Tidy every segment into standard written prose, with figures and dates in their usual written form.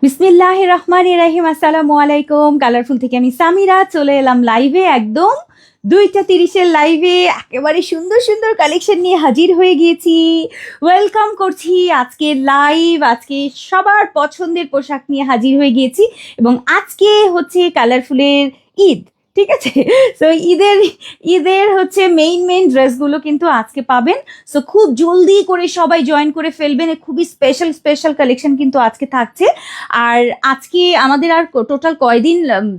বিসমিল্লাহির রহমানির রহিম। আসসালামু আলাইকুম। কালারফুল থেকে আমি সামিরা চলে এলাম লাইভে, একদম 2:30 লাইভে একেবারে সুন্দর সুন্দর কালেকশন নিয়ে হাজির হয়ে গিয়েছি। ওয়েলকাম করছি আজকের লাইভ। আজকে সবার পছন্দের পোশাক নিয়ে হাজির হয়ে গিয়েছি এবং আজকে হচ্ছে কালারফুলের ঈদ, ঠিক আছে? সো ঈদের হচ্ছে মেইন ড্রেসগুলো কিন্তু আজকে পাবেন। সো খুব জলদি করে সবাই জয়েন করে ফেলবেন, খুবই স্পেশাল কালেকশন কিন্তু আজকে থাকছে। আর আজকে আমাদের আর টোটাল কয়দিন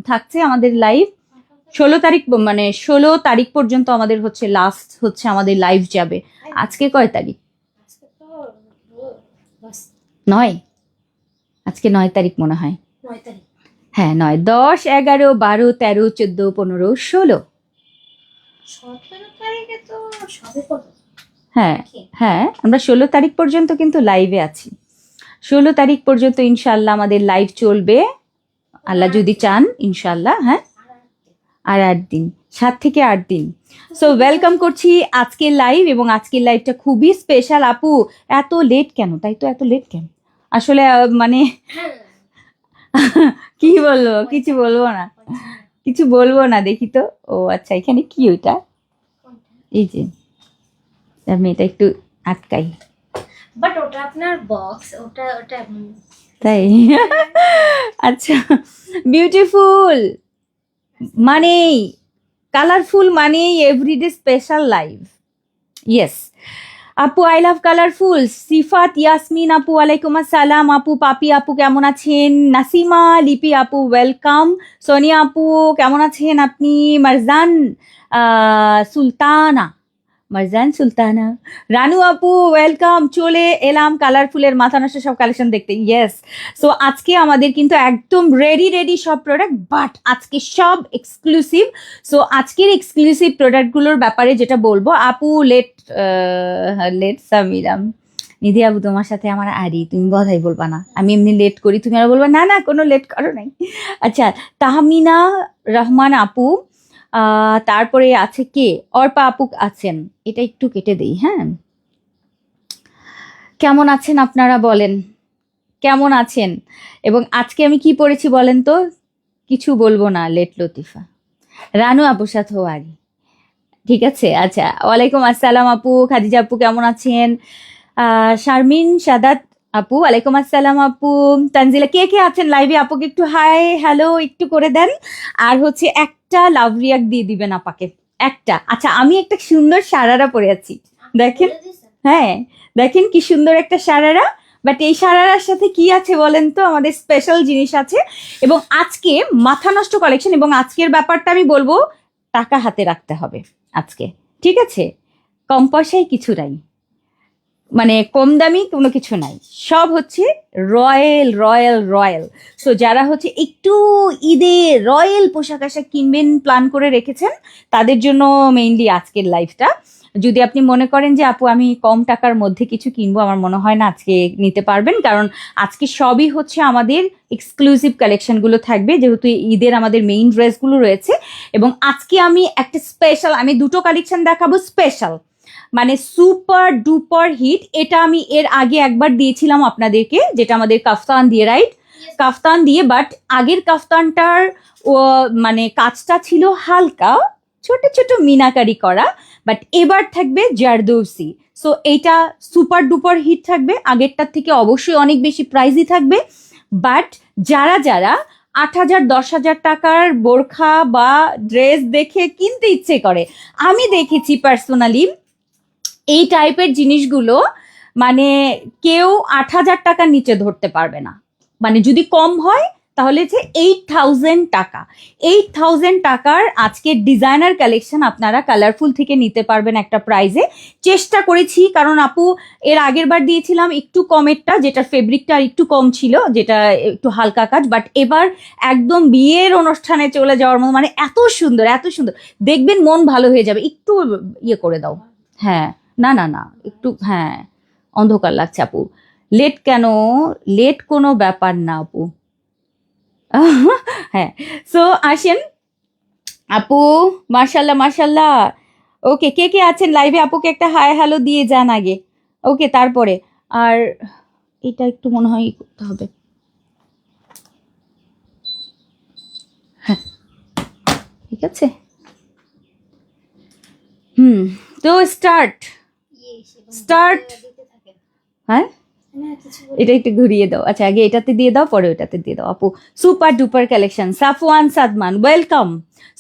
থাকছে আমাদের লাইভ? 16 তারিখ, মানে 16 তারিখ পর্যন্ত আমাদের হচ্ছে লাস্ট হচ্ছে আমাদের লাইভ যাবে। আজকে কয় তারিখ? 9। আজকে 9 তারিখ মনে হয়। হ্যাঁ, 9, 10, 11, 12, 13, 14, 15, 16। হ্যাঁ হ্যাঁ, আমরা 16 তারিখ পর্যন্ত কিন্তু লাইভে আছি। 16 তারিখ পর্যন্ত ইনশাল্লাহ আমাদের লাইভ চলবে, আল্লাহ যদি চান ইনশাল্লাহ। হ্যাঁ, আর 8 দিন, 7 থেকে 8 দিন। সো ওয়েলকাম করছি আজকের লাইভ, এবং আজকের লাইভটা খুবই স্পেশাল। আপু এত লেট কেন? তাই তো, এত লেট কেন? আসলে মানে কি বলবো, কিছু বলবো না, দেখি তো। ও আচ্ছা, এখানে কি ওইটা? এই যে আমি এটা একটু আটকাই, বাট ওটা আপনার বক্স, ওটা তাই? আচ্ছা, বিউটিফুল মানেই কালারফুল, মানেই এভরিডে স্পেশাল লাইভ। ইয়েস আপু, আই লাভ কালারফুল। সিফাত ইয়াসমিন আপু, ওয়ালাইকুম আসসালাম আপু। পাপি আপু কেমন আছেন? নাসিমা লিপি আপু ওয়েলকাম। সোনিয়া আপু কেমন আছেন আপনি? মারজান সুলতানা, রানু আপু ওয়েলকাম। চলে এলাম কালারফুলের মাথা নষ্ট সব কালেকশন দেখতে। ইয়েস, সো আজকে আমাদের কিন্তু একদম রেডি সব প্রোডাক্ট, বাট আজকে সব এক্সক্লুসিভ। সো আজকের এক্সক্লুসিভ প্রোডাক্টগুলোর ব্যাপারে যেটা বলবো, আপু লেট সামিরাম নিধি আপু, তোমার সাথে আমার আরি, তুমি কথাই বলবা না। আমি এমনি লেট করি, তুমি আর বলবা না কোনো লেট করো নাই। আচ্ছা, তাহমিনা রহমান আপু, তারপরে আছে কে? অর্পা আপু আছেন। এটা একটু কেটে দেই। হ্যাঁ, কেমন আছেন আপনারা বলেন, কেমন আছেন? এবং আজকে আমি কি পড়েছি বলেন তো? কিছু বলবো না, লেট লতিফা। রানু আপুর সাথেও আরি, ঠিক আছে? আচ্ছা, ওয়ালাইকুম আসসালাম আপু। খাদিজা আপু কেমন আছেন? শারমিন সাদাত আপু, ওয়ালাইকুম আসসালাম আপু। তানজিলা, কে কে আছেন লাইভে? আপুকে একটু হাই হ্যালো একটু করে দেন, আর হচ্ছে একটা লাভ রিয়াক্ট দিয়ে দিবেন আপাকে, একটা। আচ্ছা, আমি একটা সুন্দর সারারা পরে আছি, দেখেন। হ্যাঁ, দেখেন কি সুন্দর একটা সারারা। বাট এই সারারার সাথে কি আছে বলেন তো? আমাদের স্পেশাল জিনিস আছে। এবং আজকে মাথা নষ্ট কালেকশন, এবং আজকের ব্যাপারটা আমি বলবো, টাকা হাতে রাখতে হবে আজকে, ঠিক আছে? কম পয়সায় কিছু নাই, মানে কম দামি কোনো কিছু নাই, সব হচ্ছে রয়্যাল। সো যারা হচ্ছে একটু ঈদে রয়্যাল পোশাক আশাক কিনবেন প্ল্যান করে রেখেছেন, তাদের জন্য মেইনলি আজকের লাইফটা। যদি আপনি মনে করেন যে আপু আমি কম টাকার মধ্যে কিছু কিনবো, আমার মনে হয় না আজকে নিতে পারবেন, কারণ আজকে সবই হচ্ছে আমাদের এক্সক্লুসিভ কালেকশনগুলো থাকবে, যেহেতু ঈদের আমাদের মেইন ড্রেসগুলো রয়েছে। এবং আজকে আমি একটা স্পেশাল, আমি দুটো কালেকশন দেখাবো স্পেশাল, মানে সুপার ডুপার হিট। এটা আমি এর আগে একবার দিয়েছিলাম আপনাদেরকে, যেটা আমাদের কাফতান দিয়ে, রাইট? কাফতান দিয়ে, বাট আগের কাফতানটার মানে কাজটা ছিল হালকা ছোট ছোট মিনাকারি করা, বাট এবার থাকবে জারদৌসি। সো এইটা সুপার ডুপার হিট থাকবে, আগেরটার থেকে অবশ্যই অনেক বেশি প্রাইসই থাকবে। বাট যারা 8,000 10,000 টাকার বোরখা বা ড্রেস দেখে কিনতে ইচ্ছে করে, আমি দেখেছি পার্সোনালি এই টাইপের জিনিসগুলো, মানে কেউ 8,000 টাকার নিচে ধরতে পারবে না। মানে যদি কম হয় তাহলে যে 8,000 টাকা, 8,000 টাকার আজকের ডিজাইনার কালেকশন আপনারা কালারফুল থেকে নিতে পারবেন একটা প্রাইজে। চেষ্টা করেছি, কারণ আপু এর আগের বার দিয়েছিলাম একটু কমেরটা, যেটা ফেব্রিকটা আর একটু কম ছিল, যেটা একটু হালকা কাজ, বাট এবার একদম বিয়ের অনুষ্ঠানে চলে যাওয়ার মতো, মানে এত সুন্দর দেখবেন, মন ভালো হয়ে যাবে। একটু ইয়ে করে দাও। হ্যাঁ, না একটু, হ্যাঁ, অন্ধকার লাগছে আপু। লেট কেন? লেট কোনো ব্যাপার না আপু। হ্যাঁ, সো আসেন আপু। মার্শাল্লাহ। ওকে, কে কে আছেন লাইভে? আপুকে একটা হাই হ্যালো দিয়ে যান আগে, ওকে? তারপরে আর এটা একটু মনে হয় করতে হবে। আছে। তো স্টার্ট। হ্যাঁ, এটা একটু ঘুরিয়ে দাও। আচ্ছা, আগে এটাতে দিয়ে দাও, পরে ওটাতে দিয়ে দাও। আপু super duper collection, Safwan Sadman, welcome.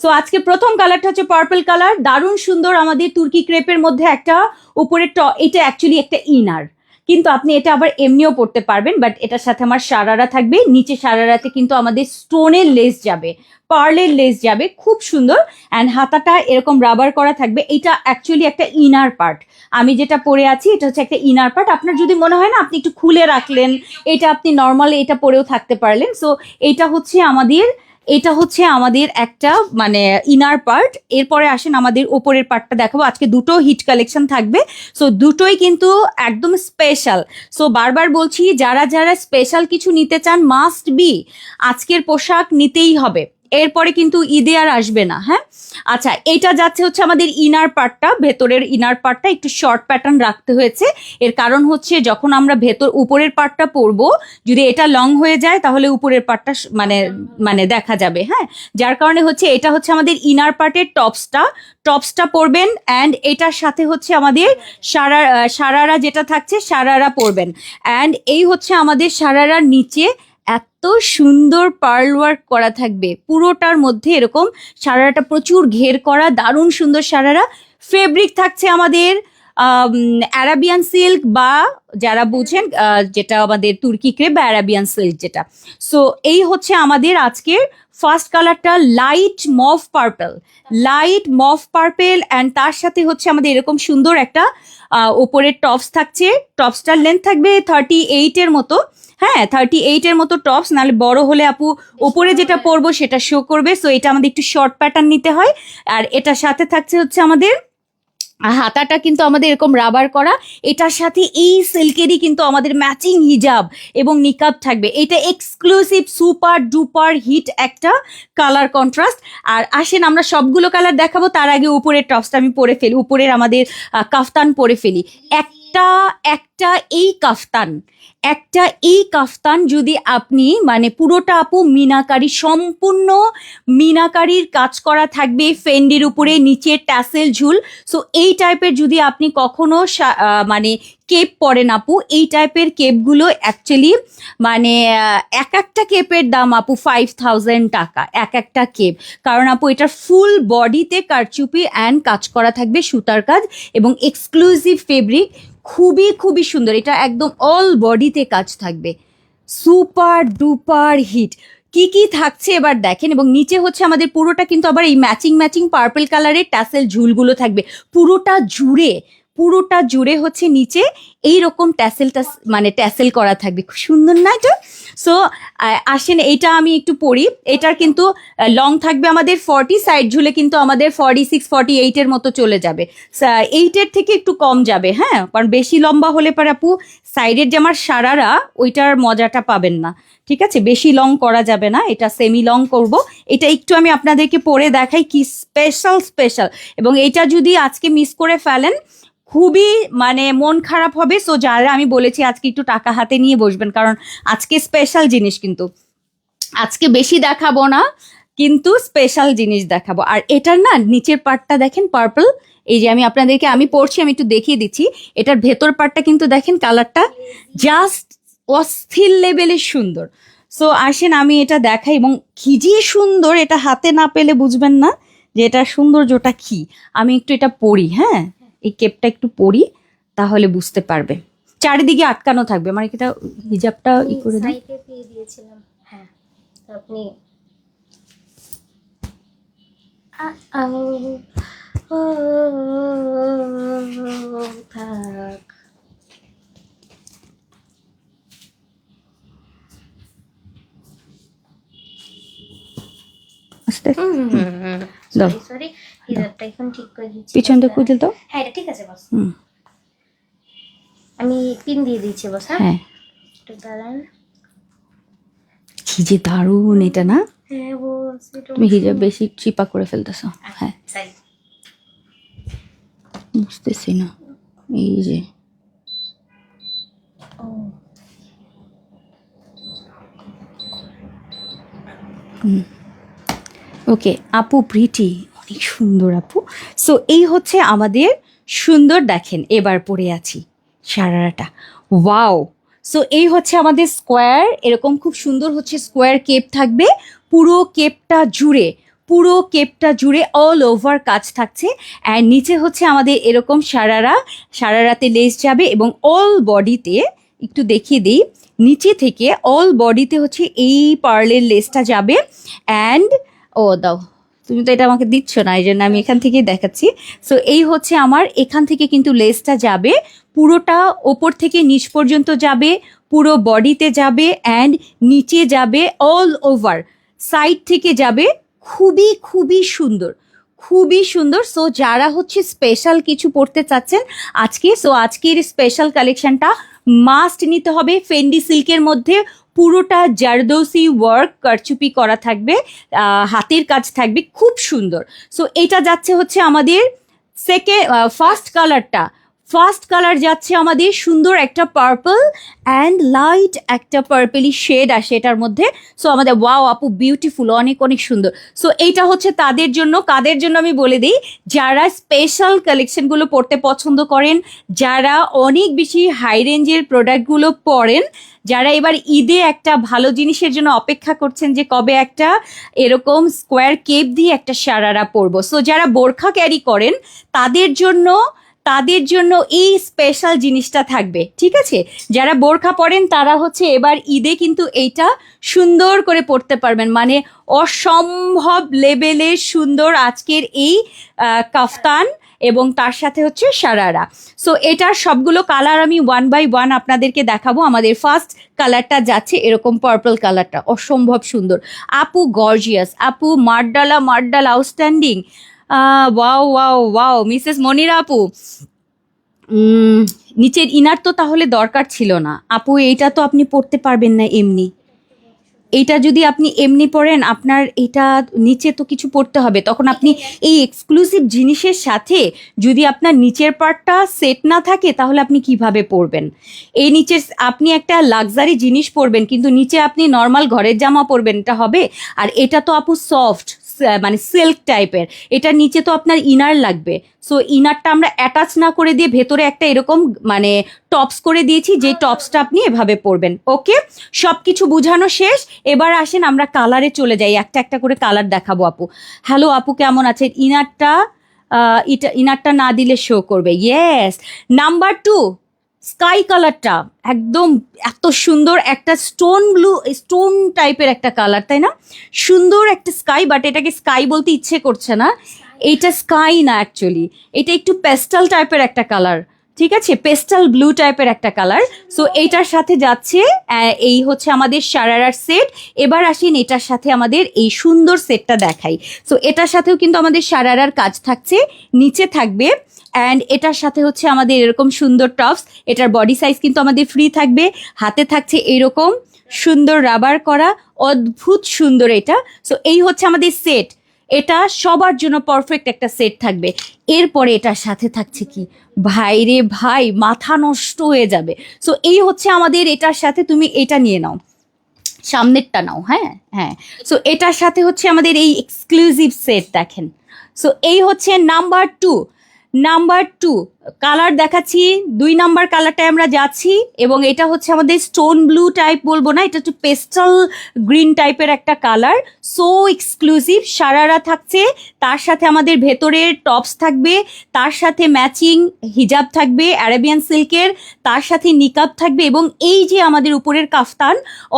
So আজকে প্রথম কালারটা হচ্ছে পার্পল কালার, দারুণ সুন্দর, আমাদের তুর্কি ক্রেপের মধ্যে একটা উপরে এটা অ্যাকচুয়ালি একটা ইনার, কিন্তু আপনি এটা আবার এমনিও পড়তে পারবেন, বাট এটার সাথে আমার সারারা থাকবে, নিচে সারারাতে কিন্তু আমাদের স্টোনের লেস যাবে, পার্লের লেস যাবে, খুব সুন্দর। অ্যান্ড হাতাটা এরকম রাবার করা থাকবে। এটা অ্যাকচুয়ালি একটা ইনার পার্ট, আমি যেটা পরে আছি এটা হচ্ছে একটা ইনার পার্ট। আপনার যদি মনে হয় না আপনি একটু খুলে রাখলেন, এটা আপনি নর্মালি এটা পরেও থাকতে পারলেন। সো এটা হচ্ছে আমাদের একটা মানে ইনার পার্ট। এরপরে আসেন আমাদের ওপরের পার্টটা দেখাবো। আজকে দুটো হিট কালেকশন থাকবে, সো দুটোই কিন্তু একদম স্পেশাল। সো বারবার বলছি, যারা যারা স্পেশাল কিছু নিতে চান মাস্ট বি আজকের পোশাক নিতেই হবে, এরপরে কিন্তু ঈদে আর আসবে না। হ্যাঁ, আচ্ছা, এটা যাচ্ছে হচ্ছে আমাদের ইনার পার্টটা, ভেতরের ইনার পার্টটা একটু শর্ট প্যাটার্ন রাখতে হয়েছে। এর কারণ হচ্ছে যখন আমরা উপরের পার্টটা পরবো, যদি এটা লং হয়ে যায় তাহলে উপরের পার্টটা মানে দেখা যাবে। হ্যাঁ, যার কারণে হচ্ছে এটা হচ্ছে আমাদের ইনার পার্টের টপসটা পরবেন। অ্যান্ড এটার সাথে হচ্ছে আমাদের সারারা যেটা থাকছে সারারা পরবেন। অ্যান্ড এই হচ্ছে আমাদের সারারার নিচে এত সুন্দর পার্ল ওয়ার্ক করা থাকবে পুরোটার মধ্যে, এরকম সারারাটা প্রচুর ঘের করা, দারুণ সুন্দর সারারা। ফেব্রিক থাকছে আমাদের অ্যারাবিয়ান সিল্ক, বা যারা বুঝেন যেটা আমাদের তুর্কি ক্রেপ বা অ্যারাবিয়ান সিল্ক যেটা। সো এই হচ্ছে আমাদের আজকের ফার্স্ট কালারটা, লাইট মফ পার্পেল। অ্যান্ড তার সাথে হচ্ছে আমাদের এরকম সুন্দর একটা ওপরের টপস থাকছে। টপসটার লেন্থ থাকবে 38 এর মতো। হ্যাঁ, 38 এর মতো টপস, নাহলে বড় হলে আপু ওপরে যেটা পরবো সেটা শো করবে। সো এটা আমাদের একটু শর্ট প্যাটার্ন নিতে হয়। আর এটার সাথে থাকছে হচ্ছে আমাদের হাতাটা কিন্তু আমাদের এরকম রাবার করা, এটার সাথে এই সিল্কেরই কিন্তু আমাদের ম্যাচিং হিজাব এবং নিকাব থাকবে। এটা এক্সক্লুসিভ সুপার ডুপার হিট একটা কালার কন্ট্রাস্ট। আর আসেন আমরা সবগুলো কালার দেখাবো, তার আগে উপরের টপসটা আমি পরে ফেলি, উপরের আমাদের কাফতান পরে ফেলি। একটা এই কাফতান যদি আপনি মানে পুরোটা আপু মিনাকারি, সম্পূর্ণ মিনাকারির কাজ করা থাকবে, ফেন্ডির উপরে নিচে ট্যাসেল ঝুল। সো এই টাইপের যদি আপনি কখনো মানে কেপ পরেন আপু, এই টাইপের কেপগুলো অ্যাকচুয়ালি মানে এক একটা কেপের দাম আপু 5000 টাকা এক একটা কেপ। কারণ আপু এটার ফুল বডিতে কারচুপি অ্যান্ড কাজ করা থাকবে, সুতার কাজ এবং এক্সক্লুসিভ ফেব্রিক, খুবই খুবই সুন্দর। এটা একদম অল বডিতে কাজ থাকবে, সুপার ডুপার হিট। কি থাকছে এবার দেখেন। এবং নিচে হচ্ছে আমাদের পুরোটা কিন্তু আবার এই ম্যাচিং পার্পল কালারের ট্যাসেল ঝুলগুলো থাকবে পুরোটা জুড়ে হচ্ছে নিচে এইরকম ট্যাসেল করা থাকবে, খুব সুন্দর না এটা? সো আসেন এইটা আমি একটু পরি। এটার কিন্তু লং থাকবে আমাদের 40, সাইড ঝুলে কিন্তু আমাদের 46 48 এর মতো চলে যাবে, 8 থেকে একটু কম যাবে। হ্যাঁ, কারণ বেশি লম্বা হলে পরে আপু সাইডের যে আমার সারারা ওইটার মজাটা পাবেন না। ঠিক আছে, বেশি লং করা যাবে না, এটা সেমি লং করব। এটা একটু আমি আপনাদেরকে পরে দেখাই কি স্পেশাল। এবং এটা যদি আজকে মিস করে ফেলেন খুবই মানে মন খারাপ হবে। সো যারা আমি বলেছি আজকে একটু টাকা হাতে নিয়ে বসবেন, কারণ আজকে স্পেশাল জিনিস, কিন্তু আজকে বেশি দেখাবো না, কিন্তু স্পেশাল জিনিস দেখাবো। আর এটার না নিচের পার্টটা দেখেন পার্পল, এই যে আমি পড়ছি, আমি একটু দেখিয়ে দিচ্ছি। এটার ভেতর পার্টটা কিন্তু দেখেন কালারটা জাস্ট অস্থির লেভেলের সুন্দর। সো আসেন আমি এটা দেখাই, এবং কি যে সুন্দর, এটা হাতে না পেলে বুঝবেন না যে এটা সৌন্দর্যটা কি। আমি একটু এটা পরি, হ্যাঁ, এই কেপটা একটু পরি, তাহলে বুঝতে পারবে। চারিদিকে আটকানো থাকবে, মানে এটা হিজাবটা করে দিই। সাইডে দিয়ে দিয়েছিলাম। হ্যাঁ, তো আপনি থাক। আস্তে দাও, সরি হিজাবটা এখন ঠিক করে দিচ্ছি। পিছনটা খুঁজে দাও। হ্যাঁ, এটা ঠিক আছে বস। আমি পিন দিয়ে দিচ্ছি বস। হ্যাঁ, একটু দাঁড়ান। কি যে দারুণ এটা না? হ্যাঁ বস, তুমি হিজাব বেশি চিপা করে ফেলতেছো। হ্যাঁ, বুঝতেছি না, এই যে ওকে আপু প্রিটি, অনেক সুন্দর আপু। সো এই হচ্ছে আমাদের সুন্দর, দেখেন এবার পরে আছি সারারাটা, ওয়াও। সো এই হচ্ছে আমাদের স্কোয়ার, এরকম খুব সুন্দর হচ্ছে স্কোয়ার কেপ থাকবে পুরো কেপটা জুড়ে, পুরো কেপটা জুড়ে অল ওভার কাজ থাকছে। অ্যান্ড নিচে হচ্ছে আমাদের এরকম সারারাতে লেস যাবে এবং অল বডিতে, একটু দেখিয়ে দিই, নিচে থেকে অল বডিতে হচ্ছে এই পার্লের লেসটা যাবে। অ্যান্ড দাও, তুমি তো এটা আমাকে দিচ্ছ না, এই জন্য আমি এখান থেকেই দেখাচ্ছি। সো এই হচ্ছে আমার এখান থেকে কিন্তু লেসটা যাবে পুরোটা, ওপর থেকে নিচ পর্যন্ত যাবে, পুরো বডিতে যাবে অ্যান্ড নিচে যাবে অল ওভার, সাইড থেকে যাবে, খুবই খুবই সুন্দর, খুবই সুন্দর। সো যারা হচ্ছে স্পেশাল কিছু পড়তে চাচ্ছেন আজকে, সো আজকের স্পেশাল কালেকশনটা মাস্ট নিতে হবে। ফেন্ডি সিল্কের মধ্যে পুরোটা জারদৌসি ওয়ার্ক কারচুপি করা থাকবে, হাতের কাজ থাকবে, খুব সুন্দর। সো এটা যাচ্ছে হচ্ছে আমাদের ফার্স্ট কালারটা, ফার্স্ট কালার যাচ্ছে আমাদের সুন্দর একটা পার্পল অ্যান্ড লাইট একটা পার্পলি শেড আসে এটার মধ্যে। সো আমাদের ওয়াও আপু বিউটিফুল, অনেক অনেক সুন্দর। সো এইটা হচ্ছে তাদের জন্য, কাদের জন্য আমি বলে দিই, যারা স্পেশাল কালেকশনগুলো পড়তে পছন্দ করেন, যারা অনেক বেশি হাই রেঞ্জের প্রোডাক্টগুলো পরেন, যারা এবার ঈদে একটা ভালো জিনিসের জন্য অপেক্ষা করছেন যে কবে একটা এরকম স্কোয়ার কেপ দিয়ে একটা সারারা পরবো। সো যারা বোরখা ক্যারি করেন তাদের জন্য এই স্পেশাল জিনিসটা থাকবে, ঠিক আছে? যারা বোরখা পরেন তারা হচ্ছে এবার ঈদে কিন্তু এইটা সুন্দর করে পরতে পারবেন, মানে অসম্ভব লেভেলের সুন্দর আজকের এই কাফতান এবং তার সাথে হচ্ছে সারারা। সো এটার সবগুলো কালার আমি ওয়ান বাই ওয়ান আপনাদেরকে দেখাবো। আমাদের ফার্স্ট কালারটা যাচ্ছে এরকম পার্পল কালারটা, অসম্ভব সুন্দর আপু, গর্জিয়াস আপু, মার্ডালা outstanding. Wow wow wow Mrs Monira আপু, নিচের ইনার তো তাহলে দরকার ছিল না আপু, এইটা তো আপনি পড়তে পারবেন না এমনি, এইটা যদি আপনি এমনি পড়েন আপনার এটা নিচে তো কিছু পড়তে হবে, তখন আপনি এই এক্সক্লুসিভ জিনিসের সাথে যদি আপনার নিচের পার্টটা সেট না থাকে তাহলে আপনি কিভাবে পরবেন? এই নিচের আপনি একটা লাক্সারি জিনিস পরবেন কিন্তু নিচে আপনি নর্মাল ঘরের জামা পরবেন, এটা হবে? আর এটা তো আপু সফট, মানে সিল্ক টাইপের, এটা নিচে তো আপনার ইনার লাগবে। সো ইনারটা আমরা অ্যাটাচ না করে দিয়ে ভেতরে একটা এরকম মানে টপস করে দিয়েছি, যে টপসটা আপনি এভাবে পরবেন। ওকে, সব কিছু বোঝানো শেষ, এবার আসেন আমরা কালারে চলে যাই, একটা একটা করে কালার দেখাবো আপু। হ্যালো আপু, কেমন আছেন? ইনারটা না দিলে শো করবে, ইয়েস। নাম্বার 2 স্কাই কালারটা একদম এত সুন্দর একটা স্টোন টাইপের একটা কালার, তাই না? সুন্দর একটা স্কাই, বাট এটাকে স্কাই বলতে ইচ্ছে করছে না, এইটা স্কাই না অ্যাকচুয়ালি, এটা একটু পেস্টাল টাইপের একটা কালার, ঠিক আছে? পেস্টাল ব্লু টাইপের একটা কালার। সো এইটার সাথে যাচ্ছে এই হচ্ছে আমাদের সারারার সেট। এবার আসেন এটার সাথে আমাদের এই সুন্দর সেটটা দেখাই। সো এটার সাথেও কিন্তু আমাদের সারারার কাজ থাকছে, নিচে থাকবে অ্যান্ড এটার সাথে হচ্ছে আমাদের এরকম সুন্দর টপস, এটার বডি সাইজ কিন্তু আমাদের ফ্রি থাকবে, হাতে থাকছে এরকম সুন্দর রাবার করা, অদ্ভুত সুন্দর এটা। সো এই হচ্ছে আমাদের সেট, এটা সবার জন্য পারফেক্ট একটা সেট থাকবে। এরপরে এটার সাথে থাকছে কি ভাই রে ভাই, মাথা নষ্ট হয়ে যাবে। সো এই হচ্ছে আমাদের এটার সাথে, তুমি এটা নিয়ে নাও, সামনেরটা নাও, হ্যাঁ হ্যাঁ। সো এটার সাথে হচ্ছে আমাদের এই এক্সক্লুসিভ সেট দেখেন। সো এই হচ্ছে নাম্বার টু কালার দেখাচ্ছি, 2 নাম্বার কালারটায় আমরা যাচ্ছি এবং এটা হচ্ছে আমাদের স্টোন ব্লু টাইপ বলবো না, এটা একটু পেস্টাল গ্রিন টাইপের একটা কালার, সো এক্সক্লুসিভ। সারারা থাকছে, তার সাথে আমাদের ভেতরের টপস থাকবে, তার সাথে ম্যাচিং হিজাব থাকবে অ্যারাবিয়ান সিল্কের, তার সাথে নিকাব থাকবে এবং এই যে আমাদের উপরের কাফতান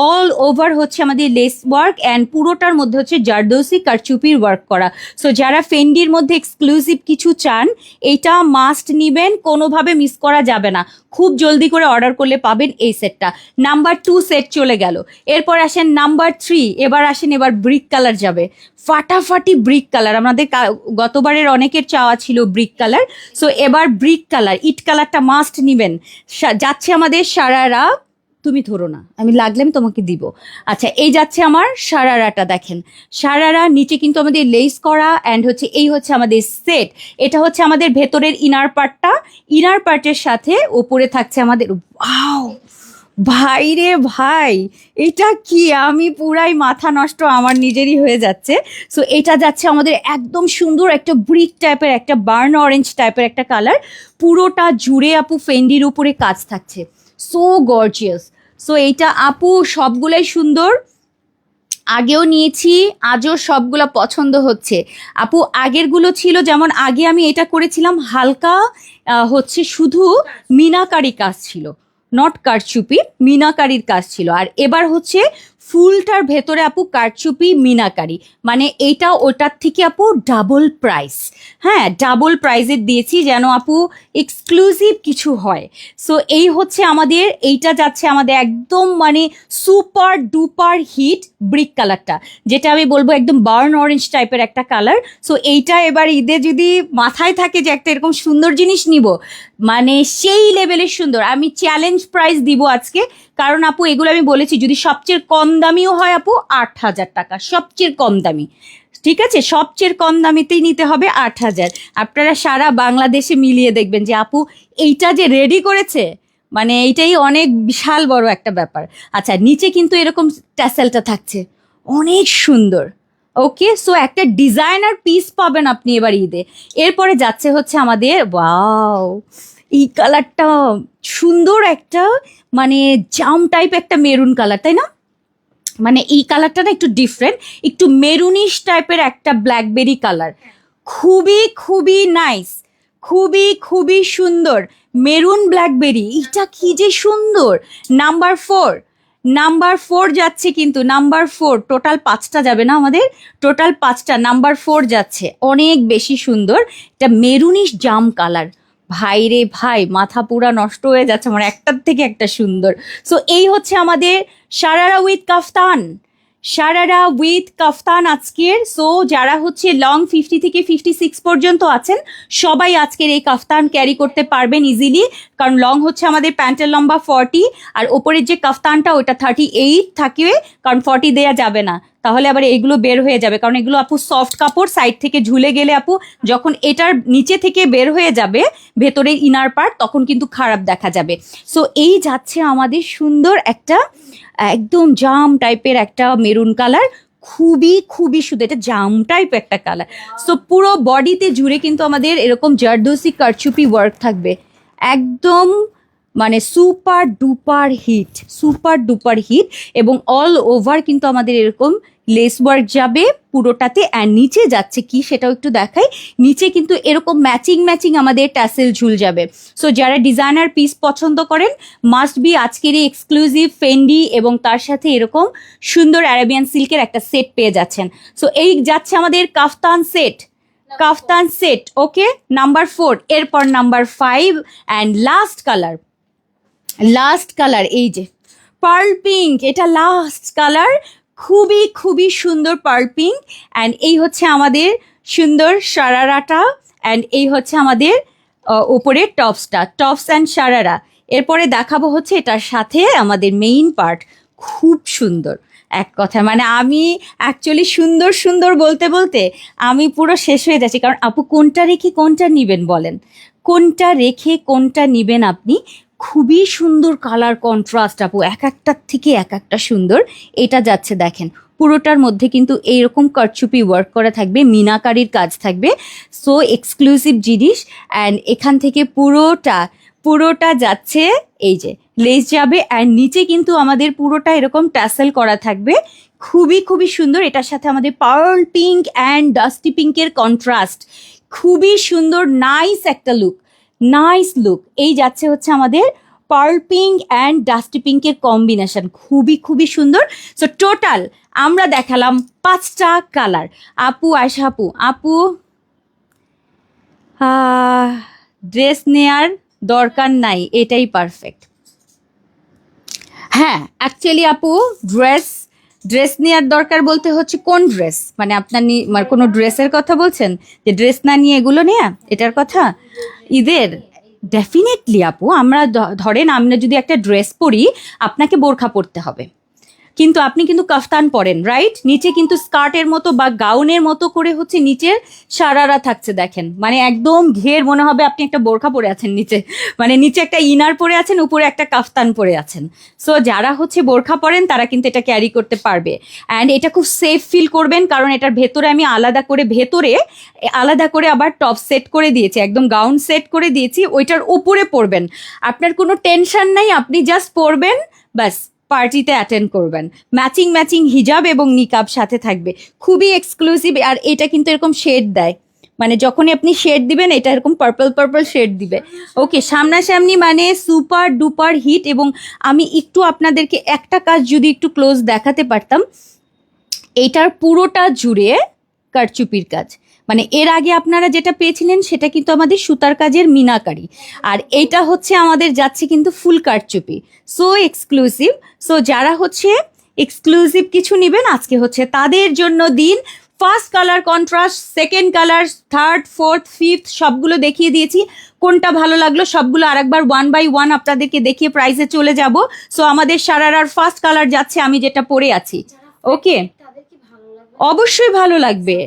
অল ওভার হচ্ছে আমাদের লেস ওয়ার্ক অ্যান্ড পুরোটার মধ্যে হচ্ছে জারদৌসি কারচুপির ওয়ার্ক করা। সো যারা ফেন্ডির মধ্যে এক্সক্লুসিভ কিছু চান এটা মাস্ট নিবেন, কোনোভাবে মিস করা যাবে না, খুব জলদি করে অর্ডার করলে পাবেন এই সেটটা। নাম্বার 2 সেট চলে গেল, এরপর আসেন নাম্বার 3। এবার ব্রিক কালার যাবে, ফাটাফাটি ব্রিক কালার, আমাদের গতবারের অনেকের চাওয়া ছিল ব্রিক কালার। সো এবার ব্রিক কালার, ইট কালারটা মাস্ট নিবেন। যাচ্ছে আমাদের সারারা, তুমি ধরো না, আমি লাগলে আমি তোমাকে দিব। আচ্ছা, এই যাচ্ছে আমার সারারাটা, দেখেন সারারা নিচে কিন্তু আমাদের লেস করা অ্যান্ড হচ্ছে এই হচ্ছে আমাদের সেট। এটা হচ্ছে আমাদের ভেতরের ইনার পার্টটা, ইনার পার্টের সাথে ওপরে থাকছে আমাদের ওয়াও ভাই রে ভাই, এটা কি, আমি পুরাই মাথা নষ্ট আমার নিজেরই হয়ে যাচ্ছে। সো এটা যাচ্ছে আমাদের একদম সুন্দর একটা ব্রিক টাইপের, একটা বার্ন অরেঞ্জ টাইপের একটা কালার, পুরোটা জুড়ে আপু ফেন্ডির উপরে কাজ থাকছে, সো গর্জিয়াস। সো এইটা আপু সবগুলাই সুন্দর, আগেও নিয়েছি, আজও সবগুলো পছন্দ হচ্ছে আপু। আগেরগুলো ছিল যেমন আগে আমি এটা করেছিলাম হালকা হচ্ছে শুধু মিনাকারি কাজ ছিল, নট কারচুপি, মিনাকারির কাজ ছিল। আর এবার হচ্ছে ফুলটার ভেতরে আপু কারচুপি মিনাকারি, মানে এইটা ওটার থেকে আপু ডাবল প্রাইস। হ্যাঁ, ডাবল প্রাইজের দিয়েছি যেন আপু এক্সক্লুসিভ কিছু হয়। সো এই হচ্ছে আমাদের, এইটা যাচ্ছে আমাদের একদম মানে সুপার ডুপার হিট ব্রিক কালারটা, যেটা আমি বলবো একদম বার্ন অরেঞ্জ টাইপের একটা কালার। সো এইটা এবার ঈদে যদি মাথায় থাকে যে একটা এরকম সুন্দর জিনিস নিব, মানে সেই লেভেলের সুন্দর, আমি চ্যালেঞ্জ প্রাইস দিব আজকে। কারণ আপু এগুলো আমি বলেছি যদি সবচেয়ে কম দামিও হয় আপু 8,000 টাকা, সবচেয়ে কম দামি, ঠিক আছে, সবচেয়ে কম দামিতেই নিতে হবে 8,000। আপনারা সারা বাংলাদেশে মিলিয়ে দেখবেন যে আপু এইটা যে রেডি করেছে, মানে এইটাই অনেক বিশাল বড় একটা ব্যাপার। আচ্ছা, নিচে কিন্তু এরকম ট্যাসেলটা থাকছে, অনেক সুন্দর। ওকে, সো একটা ডিজাইনার পিস পাবেন আপনি এবার ঈদে। এরপরে যাচ্ছে হচ্ছে আমাদের, ওয়াও, এই কালারটা সুন্দর একটা, মানে জাম টাইপ একটা মেরুন কালার, তাই না? মানে এই কালারটা না একটু ডিফারেন্ট, একটু মেরুনিশ টাইপের একটা ব্ল্যাকবেরি কালার, খুবই খুবই নাইস, খুবই খুবই সুন্দর। মেরুন ব্ল্যাকবেরি, এটা কি যে সুন্দর। নাম্বার 4, নাম্বার 4 যাচ্ছে, কিন্তু নাম্বার 4 টোটাল 5টা যাবে না আমাদের, টোটাল 5টা, নাম্বার 4 যাচ্ছে, অনেক বেশি সুন্দর। এটা মেরুনিশ জাম কালার, ভাই রে ভাই, মাথা পুরা নষ্ট হয়ে যাচ্ছে আমার, একটার থেকে একটা সুন্দর। সো এই হচ্ছে আমাদের sharara with kaftan, sharara with কাফতান আজকের। সো যারা হচ্ছে লং 50 থেকে 56 পর্যন্ত আছেন, সবাই আজকের এই কাফতান ক্যারি করতে পারবেন ইজিলি। কারণ লং হচ্ছে আমাদের প্যান্টের লম্বা 40, আর ওপরের যে কাফতানটা ওটা 38 থাকবে, কারণ 40 দেয়া যাবে না, তাহলে আবার এগুলো বের হয়ে যাবে। কারণ এগুলো আপু সফট কাপড়, সাইড থেকে ঝুলে গেলে আপু যখন এটার নিচে থেকে বের হয়ে যাবে ভেতরের ইনার পার্ট, তখন কিন্তু খারাপ দেখা যাবে। সো এই যাচ্ছে আমাদের সুন্দর একটা একদম জাম টাইপের একটা মেরুন কালার, খুবই খুবই সুন্দর, এটা জাম টাইপ একটা কালার। সো পুরো বডিতে জুড়ে কিন্তু আমাদের এরকম জারদোসি কারচুপি ওয়ার্ক থাকবে, একদম মানে super duper hit, super duper hit. এবং অল ওভার কিন্তু আমাদের এরকম লেস ওয়ার্ক যাবে পুরোটাতে। আর নিচে যাচ্ছে কি সেটাও একটু দেখাই, নিচে কিন্তু এরকম ম্যাচিং ম্যাচিং আমাদের ট্যাসেল ঝুল যাবে। সো যারা ডিজাইনার পিস পছন্দ করেন, মাস্ট বি আজকের এই এক্সক্লুসিভ ফেন্ডি এবং তার সাথে এরকম সুন্দর অ্যারাবিয়ান সিল্কের একটা সেট পেয়ে যাচ্ছেন। সো এই যাচ্ছে আমাদের কাফতান সেট, কাফতান সেট। ওকে, নাম্বার 4, এরপর number 5 and last colour, last colour এই যে পার্ল পিঙ্ক, এটা লাস্ট কালার, খুবই খুবই সুন্দর পার্ল পিঙ্ক। অ্যান্ড এই হচ্ছে আমাদের সুন্দর শারারাটা, অ্যান্ড এই হচ্ছে আমাদের ওপরে টপসটা, টপস অ্যান্ড শারারা। এরপরে দেখাবো হচ্ছে এটার সাথে আমাদের মেইন পার্ট, খুব সুন্দর। এক কথা মানে আমি অ্যাকচুয়ালি সুন্দর সুন্দর বলতে বলতে আমি পুরো শেষ হয়ে যাচ্ছি। কারণ আপু কোনটা রেখে কোনটা নিবেন বলেন, কোনটা রেখে কোনটা নিবেন আপনি? খুবই সুন্দর কালার কন্ট্রাস্ট আপু, এক একটার থেকে এক একটা সুন্দর। এটা যাচ্ছে দেখেন পুরোটার মধ্যে কিন্তু এইরকম কারচুপি ওয়ার্ক করা থাকবে, মিনাকারির কাজ থাকবে, সো এক্সক্লুসিভ জিনিস। অ্যান্ড এখান থেকে পুরোটা পুরোটা যাচ্ছে এই যে লেস যাবে, অ্যান্ড নিচে কিন্তু আমাদের পুরোটা এরকম ট্যাসেল করা থাকবে, খুবই খুবই সুন্দর। এটার সাথে আমাদের পার্ল পিঙ্ক অ্যান্ড ডাস্টি পিঙ্কের কন্ট্রাস্ট, খুবই সুন্দর, নাইস একটা লুক, নাইস লুক। এই যাচ্ছে হচ্ছে আমাদের পার্ল পিঙ্ক অ্যান্ড ডাস্টি পিঙ্কের কম্বিনেশন, খুবই খুবই সুন্দর। সো টোটাল আমরা দেখালাম 5টা কালার। আপু আয়শা আপু, আপু ড্রেস নেয়ার দরকার নাই, এটাই পারফেক্ট। হ্যাঁ অ্যাকচুয়ালি আপু ড্রেস নেওয়ার দরকার বলতে হচ্ছে কোন ড্রেস, মানে আপনার মানে কোনো ড্রেসের কথা বলছেন, যে ড্রেস না নিয়ে এগুলো নেয়া, এটার কথা? ঈদের ডেফিনেটলি আপু, আমরা ধরেন আমরা যদি একটা ড্রেস পরি, আপনাকে বোরখা পরতে হবে, কিন্তু আপনি কিন্তু কাফতান পরেন, রাইট? নিচে কিন্তু স্কার্টের মতো বা গাউনের মতো করে হচ্ছে নিচের সারারা থাকছে, দেখেন মানে একদম ঘের, মনে হবে আপনি একটা বোরখা পরে আছেন নিচে, মানে নিচে একটা ইনার পরে আছেন, উপরে একটা কাফতান পরে আছেন। সো যারা হচ্ছে বোরখা পরেন তারা কিন্তু এটা ক্যারি করতে পারবে, অ্যান্ড এটা খুব সেফ ফিল করবেন, কারণ এটার ভেতরে আমি আলাদা করে আবার টপ সেট করে দিয়েছি, একদম গাউন সেট করে দিয়েছি, ওইটার উপরে পরবেন, আপনার কোনো টেনশন নাই, আপনি জাস্ট পরবেন ব্যাস, পার্টিতে অ্যাটেন্ড করবেন। ম্যাচিং হিজাব এবং নিকাব সাথে থাকবে, খুবই এক্সক্লুসিভ। আর এটা কিন্তু এরকম শেড দেয়, মানে যখনই আপনি শেড দিবেন এটা এরকম পার্পল শেড দিবে। ওকে, সামনাসামনি মানে সুপার ডুপার হিট। এবং আমি একটু আপনাদেরকে একটা কাজ যদি একটু ক্লোজ দেখাতে পারতাম, এইটার পুরোটা জুড়ে কারচুপির কাজ, মানে এর আগে আপনারা যেটা পেয়েছিলেন সেটা কিন্তু আমাদের সুতার কাজের মিনাকারি, আর এইটা হচ্ছে আমাদের যাচ্ছে কিন্তু ফুল কারচুপি, সো এক্সক্লুসিভ। সো যারা হচ্ছে এক্সক্লুসিভ কিছু নেবেন, আজকে হচ্ছে তাদের জন্য দিন। First colour contrast, second colour, third, fourth, fifth সবগুলো দেখিয়ে দিয়েছি, কোনটা ভালো লাগলো সবগুলো আরেকবার 1 বাই 1 আপনাদেরকে দেখিয়ে প্রাইসে চলে যাব। সো আমাদের সারারার ফার্স্ট কালার যাচ্ছে আমি যেটা পরে আছি। ওকে, তাদের কি ভালো লাগবে? অবশ্যই ভালো লাগবে।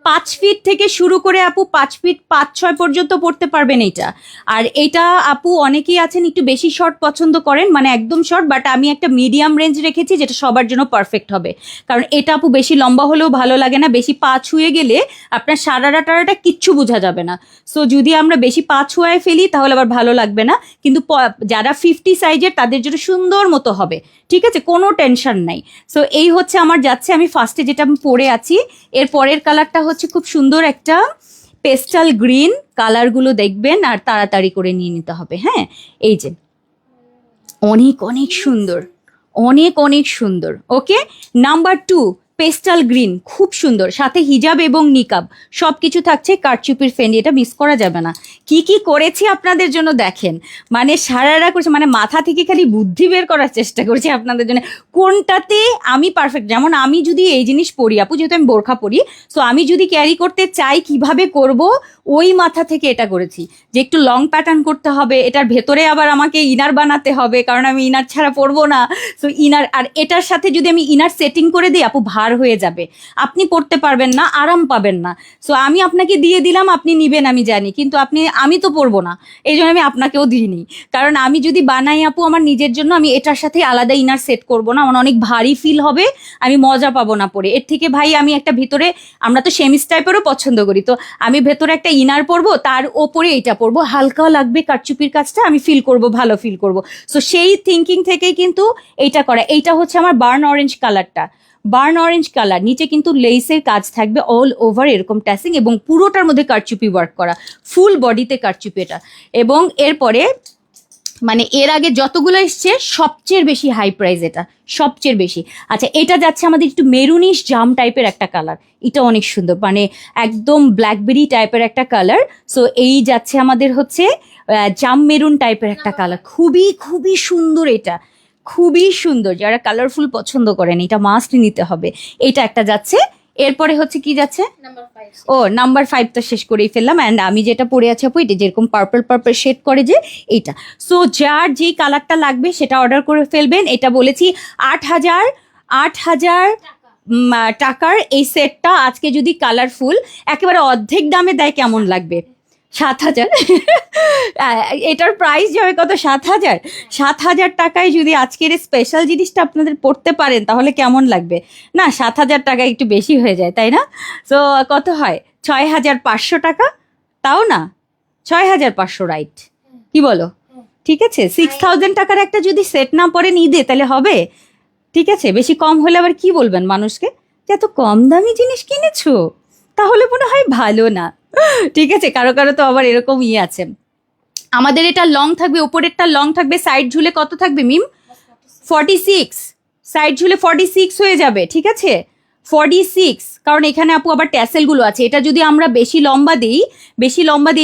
5 ফিট থেকে শুরু করে আপু 5 ফিট 5-6 পর্যন্ত পড়তে পারবেন এইটা। আর এটা আপু অনেকেই আছেন একটু বেশি শর্ট পছন্দ করেন, মানে একদম শর্ট, বাট আমি একটা মিডিয়াম রেঞ্জ রেখেছি যেটা সবার জন্য পারফেক্ট হবে, কারণ এটা আপু বেশি লম্বা হলেও ভালো লাগে না, বেশি পা ছুঁয়ে গেলে আপনার সারারা টারাটা কিচ্ছু বোঝা যাবে না। সো যদি আমরা বেশি পা ছুঁয়ে ফেলি তাহলে আবার ভালো লাগবে না, কিন্তু যারা 50 সাইজের তাদের জন্য সুন্দর মতো হবে, ঠিক আছে, কোনো টেনশন নাই। সো এই হচ্ছে আমার যাচ্ছে, আমি ফার্স্টে যেটা আমি পরে আছি, এর পরের কালারটা হচ্ছে খুব সুন্দর একটা পেস্টাল গ্রিন, কালারগুলো দেখবেন আর তাড়াতাড়ি করে নিয়ে নিতে হবে। হ্যাঁ, এই যে অনেক সুন্দর, অনেক সুন্দর। ওকে, নাম্বার 2 পেস্টাল গ্রিন, খুব সুন্দর, সাথে হিজাব এবং নিকাব সব কিছু থাকছে, কারচুপির ফেন্ডি, এটা মিস করা যাবে না। কি করেছি আপনাদের জন্য দেখেন, মানে সারারা করছে, মানে মাথা থেকে খালি বুদ্ধি বের করার চেষ্টা করছি আপনাদের জন্য, কোনটাতে আমি পারফেক্ট। যেমন আমি যদি এই জিনিস পরি আপু, যেহেতু আমি বোরখা পরি, সো আমি যদি ক্যারি করতে চাই কিভাবে করব, ওই মাথা থেকে এটা করেছি যে একটু লং প্যাটার্ন করতে হবে, এটার ভেতরে আবার আমাকে ইনার বানাতে হবে, কারণ আমি ইনার ছাড়া পরবো না। সো ইনার, আর এটার সাথে যদি আমি ইনার সেটিং করে দিই আপু, ভার হয়ে যাবে, আপনি পরতে পারবেন না, আরাম পাবেন না। সো আমি আপনাকে দিয়ে দিলাম, আপনি নিবেন আমি জানি, কিন্তু আমি তো পরবো না, এই জন্য আমি আপনাকেও দিইনি, কারণ আমি যদি বানাই আপু আমার নিজের জন্য, আমি এটার সাথে আলাদা ইনার সেট করবো না, আমার অনেক ভারী ফিল হবে, আমি মজা পাবো না পরে। এর থেকে ভাই আমি একটা ভিতরে, আমরা তো সেমিস টাইপেরও পছন্দ করি, তো আমি ভেতরে একটা ইনার পরবো, তার ওপরে এইটা পরবো, হালকা লাগবে কারচুপির কাজটা, আমি ফিল করব, ভালো ফিল করব। সো সেই থিঙ্কিং থেকেই কিন্তু এইটা করা। এইটা হচ্ছে আমার বার্ন অরেঞ্জ কালারটা, বার্ন অরেঞ্জ কালার, নিচে কিন্তু লেসের কাজ থাকবে অল ওভার, এরকম ট্যাসিং, এবং পুরোটার মধ্যে কারচুপি ওয়ার্ক করা, ফুল বডিতে কারচুপি এটা। এবং এরপরে মানে এর আগে যতগুলো এসছে সবচেয়ে বেশি হাই প্রাইস, এটা সবচেয়ে বেশি। আচ্ছা, এটা যাচ্ছে আমাদের একটু মেরুনিশ জাম টাইপের একটা কালার, এটা অনেক সুন্দর, মানে একদম ব্ল্যাকবেরি টাইপের একটা কালার। সো এই যাচ্ছে আমাদের হচ্ছে জাম মেরুন টাইপের একটা কালার, খুবই সুন্দর, এটা খুবই সুন্দর, যারা কালারফুল পছন্দ করেন এটা মাস্ট নিতে হবে। এটা একটা যাচ্ছে, এরপরে হচ্ছে কি যাচ্ছে, নাম্বার 5। ও নাম্বার 5 তো শেষ করেই ফেললাম। অ্যান্ড আমি যেটা পরে আছি আপু, এটা যেরকম পার্পল শেড করে যে এইটা। সো যার যেই কালারটা লাগবে সেটা অর্ডার করে ফেলবেন। এটা বলেছি 8,000 টাকার এই সেটটা আজকে যদি কালারফুল একেবারে অর্ধেক দামে দেয় কেমন লাগবে? 7,000 এটার প্রাইস যাবে কত? 7,000 টাকায় যদি আজকের স্পেশাল জিনিসটা আপনাদের পড়তে পারেন তাহলে কেমন লাগবে? না, 7,000 টাকা একটু বেশি হয়ে যায়, তাই না? সো কত হয়? 6,500 টাকা, তাও না 6,500, রাইট? কি বলো? ঠিক আছে, 6,000 টাকার একটা যদি সেট না পরে ঈদে তাহলে হবে? ঠিক আছে, বেশি কম হলে আবার কি বলবেন মানুষকে যে এত কম দামি জিনিস কিনেছো, তাহলে মনে হয় ভালো না। ঠিক আছে, কারো তো আবার এরকম আছে। আমাদের এটা লং থাকবে, উপরেরটা লং থাকবে, সাইড ঝুলে কত থাকবে মিম? 46, সাইড ঝুলে 46 হয়ে যাবে, ঠিক আছে 46, কারণ এখানে আপু আবার ট্যাসেলগুলো আছে। এটা যদি আমরা বেশি লম্বা দিই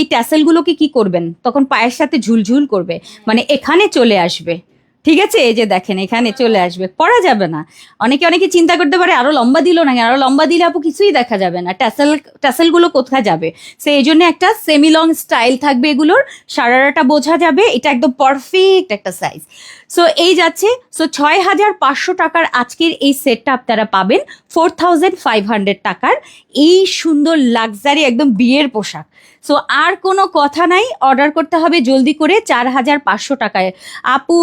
এই ট্যাসেলগুলোকে কি করবেন? তখন পায়ের সাথে ঝুলঝুল করবে, মানে এখানে চলে আসবে, ঠিক আছে, এই যে দেখেন এখানে চলে আসবে, পরা যাবে না। অনেকে চিন্তা করতে পারে আরো লম্বা দিল না, আরো লম্বা দিলে আপু কিছুই দেখা যাবে না, ট্যাসেল গুলো কোথায় যাবে। সো এই জন্য একটা সেমি লং স্টাইল থাকবে এগুলোর, সারারাটা বোঝা যাবে, এটা একদম পারফেক্ট একটা সাইজ। সো এই যাচ্ছে। সো 6,500 টাকার আজকের এই সেটটা আপনারা পাবেন 4,500 টাকার এই সুন্দর লাক্সারি একদম বিয়ের পোশাক। সো আর কোনো কথা নাই, অর্ডার করতে হবে জলদি করে 4,500 টাকায়। আপু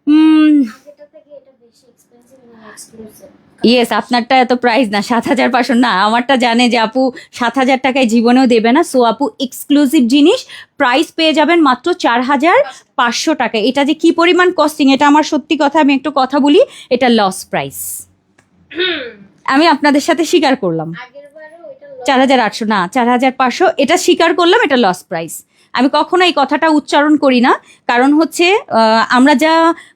আগেরটা থেকে এটা বেশি এক্সপেন্সিভ এবং এক্সক্লুসিভ। ইয়েস, আপনারটা এত প্রাইস না, 7,500 না, আমারটা জানে যে আপু 7,000 টাকায় জীবনেও দেবে না। সো আপু এক্সক্লুসিভ জিনিস, প্রাইস পেয়ে যাবেন মাত্র 4,500 টাকা। এটা যে কি পরিমাণ কস্টিং, এটা আমার সত্যি কথা, আমি একটু কথা বলি, এটা লস প্রাইস। আমি আপনাদের সাথে স্বীকার করলাম, আগের বারও এটা 4,800 না, 4,500, এটা স্বীকার করলাম, এটা লস প্রাইস। আমি কখনো এই কথাটা উচ্চারণ করি না, কারণ হচ্ছে আমরা যা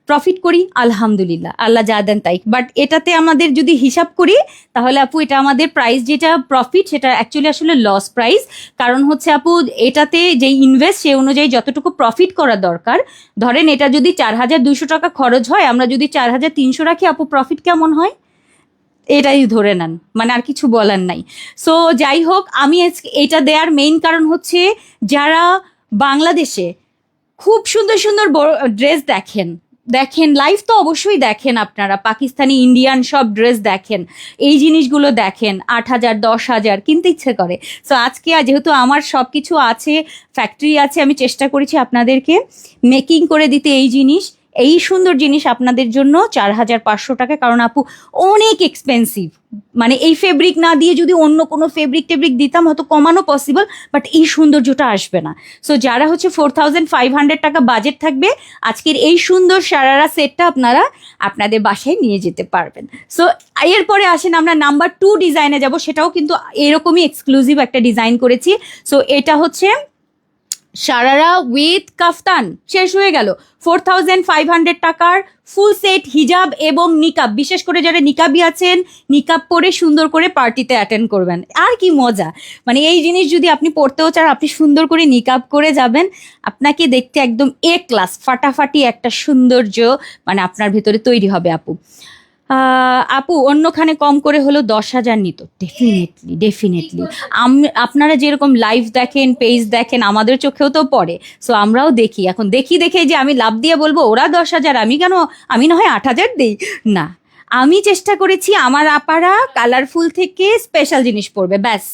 প্রফিট করি আলহামদুলিল্লাহ, আল্লাহ যা দেন তাই, বাট এটাতে আমাদের যদি হিসাব করি তাহলে আপু এটা আমাদের প্রাইস যেটা প্রফিট সেটা অ্যাকচুয়ালি আসলে লস প্রাইস। কারণ হচ্ছে আপু এটাতে যেই ইনভেস্ট সে অনুযায়ী যতটুকু প্রফিট করা দরকার, ধরেন এটা যদি 4,200 টাকা খরচ হয়, আমরা যদি 4,300 রাখি, আপু প্রফিট কেমন হয় এটাই ধরে নেন, মানে আর কিছু বলার নাই। সো যাই হোক, আমি এটা দেওয়ার মেইন কারণ হচ্ছে যারা বাংলাদেশে খুব সুন্দর সুন্দর ড্রেস দেখেন লাইভ তো অবশ্যই দেখেন, আপনারা পাকিস্তানি ইন্ডিয়ান সব ড্রেস দেখেন, এই জিনিসগুলো দেখেন 8,000 10,000 কিনতে ইচ্ছে করে। সো আজকে যেহেতু আমার সব কিছু আছে, ফ্যাক্টরি আছে, আমি চেষ্টা করেছি আপনাদেরকে মেকিং করে দিতে এই জিনিস, এই সুন্দর জিনিস আপনাদের জন্য 4,500 টাকা। কারণ আপু অনেক এক্সপেন্সিভ, মানে এই ফেব্রিক না দিয়ে যদি অন্য কোনো ফেব্রিক দিতাম হয়তো কমানো পসিবল, বাট এই সৌন্দর্যটা আসবে না। সো যারা হচ্ছে 4,500 টাকা বাজেট থাকবে, আজকের এই সুন্দর সারারা সেটটা আপনারা আপনাদের বাসায় নিয়ে যেতে পারবেন। সো এরপরে আসেন আমরা নাম্বার 2 ডিজাইনে যাব, সেটাও কিন্তু এরকমই এক্সক্লুসিভ একটা ডিজাইন করেছি। সো এটা হচ্ছে সারারা উইথ কাফতান, শেষ হয়ে গেল 4,500 টাকার ফুল সেট হিজাব এবং নিকাব। বিশেষ করে যারা নিকাবি আছেন, নিকাব পরে সুন্দর করে পার্টিতে অ্যাটেন্ড করবেন, আর কি মজা। মানে এই জিনিস যদি আপনি পড়তেও চান, আপনি সুন্দর করে নিকাব করে যাবেন, আপনাকে দেখতে একদম এ ক্লাস ফাটাফাটি একটা সৌন্দর্য মানে আপনার ভিতরে তৈরি হবে আপু। আপু অন্যখানে কম করে হলো 10,000 নিত, ডেফিনেটলি আপনারা যেরকম লাইভ দেখেন, পেজ দেখেন, আমাদের চোখেও তো পড়ে। সো আমরাও দেখি, এখন দেখে যে আমি লাভ দিয়ে বলবো ওরা 10,000 আমি কেন, আমি না হয় 8,000 দেই না। আমি চেষ্টা করেছি আমার আপারা কালারফুল থেকে স্পেশাল জিনিস পড়বে, ব্যাস।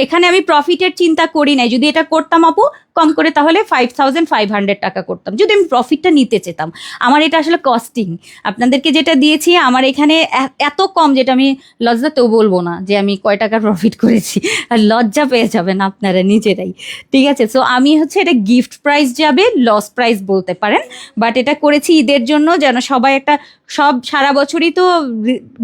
এখানে আমি প্রফিটের চিন্তা করি নাই, যদি এটা করতাম আপু কম করে তাহলে 5,500 টাকা করতাম, যদি আমি প্রফিটটা নিতে চেতাম। আমার এটা আসলে কস্টিং, আপনাদেরকে যেটা দিয়েছি আমার এখানে এত কম, যেটা আমি লজ্জাতেও বলবো না যে আমি কয় টাকার প্রফিট করেছি, আর লজ্জা পেয়ে যাবেন আপনারা নিজেরাই। ঠিক আছে, সো আমি হচ্ছে এটা গিফট প্রাইস যাবে, লস প্রাইস বলতে পারেন, বাট এটা করেছি ঈদের জন্য, যেন সবাই একটা, সব সারা বছরই তো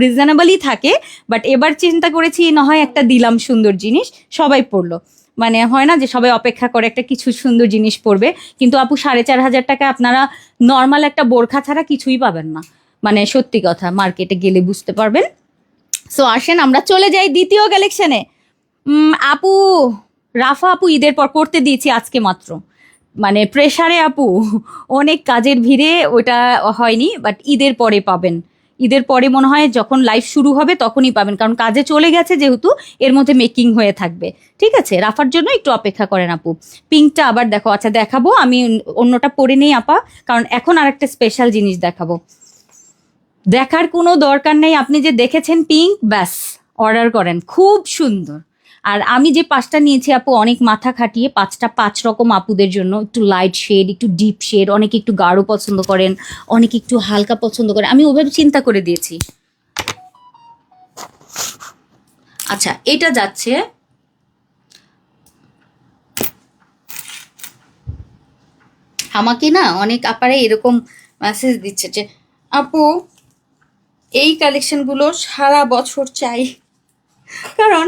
রিজনেবলই থাকে, বাট এবার চিন্তা করেছি না হয় একটা দিলাম সুন্দর জিনিস, সবাই পড়লো, মানে হয় না যে সবাই অপেক্ষা করে একটা কিছু সুন্দর জিনিস পড়বে, কিন্তু আপু 4,500 টাকা আপনারা নর্মাল একটা বোরখা ছাড়া কিছুই পাবেন না, মানে সত্যি কথা, মার্কেটে গেলে বুঝতে পারবেন। সো আসেন আমরা চলে যাই দ্বিতীয় কালেকশনে। আপু রাফা আপু ঈদের পর পড়তে দিয়েছি আজকে মাত্র, মানে প্রেসারে আপু, অনেক কাজের ভিড়ে ওটা হয়নি, বাট ঈদের পরে পাবেন, ঈদের পরে মনে হয় যখন লাইভ শুরু হবে তখনই পাবেন, কারণ কাজে চলে গেছে যেহেতু, এর মধ্যে মেকিং হয়ে থাকবে। ঠিক আছে, রাফার জন্য একটু অপেক্ষা করেন আপু। পিঙ্কটা আবার দেখো, আচ্ছা দেখাবো, আমি অন্যটা পরে নেই আপা, কারণ এখন আর একটা স্পেশাল জিনিস দেখাবো। দেখার কোনো দরকার নেই, আপনি যে দেখেছেন পিঙ্ক, ব্যাস অর্ডার করেন, খুব সুন্দর। আর আমি যে 5টা নিয়েছি আপু অনেক মাথা খাটিয়ে, 5টা 5 রকম আপুদের জন্য, একটু লাইট শেড, একটু ডিপ শেড, অনেকে একটু গাঢ় পছন্দ করেন, অনেকে একটু হালকা পছন্দ করেন, আমি ওভাবে চিন্তা করে দিয়েছি। আচ্ছা এটা যাচ্ছে আমাকে না অনেক আপারে এরকম মেসেজ দিচ্ছে যে আপু এই কালেকশনগুলো সারা বছর চাই, কারণ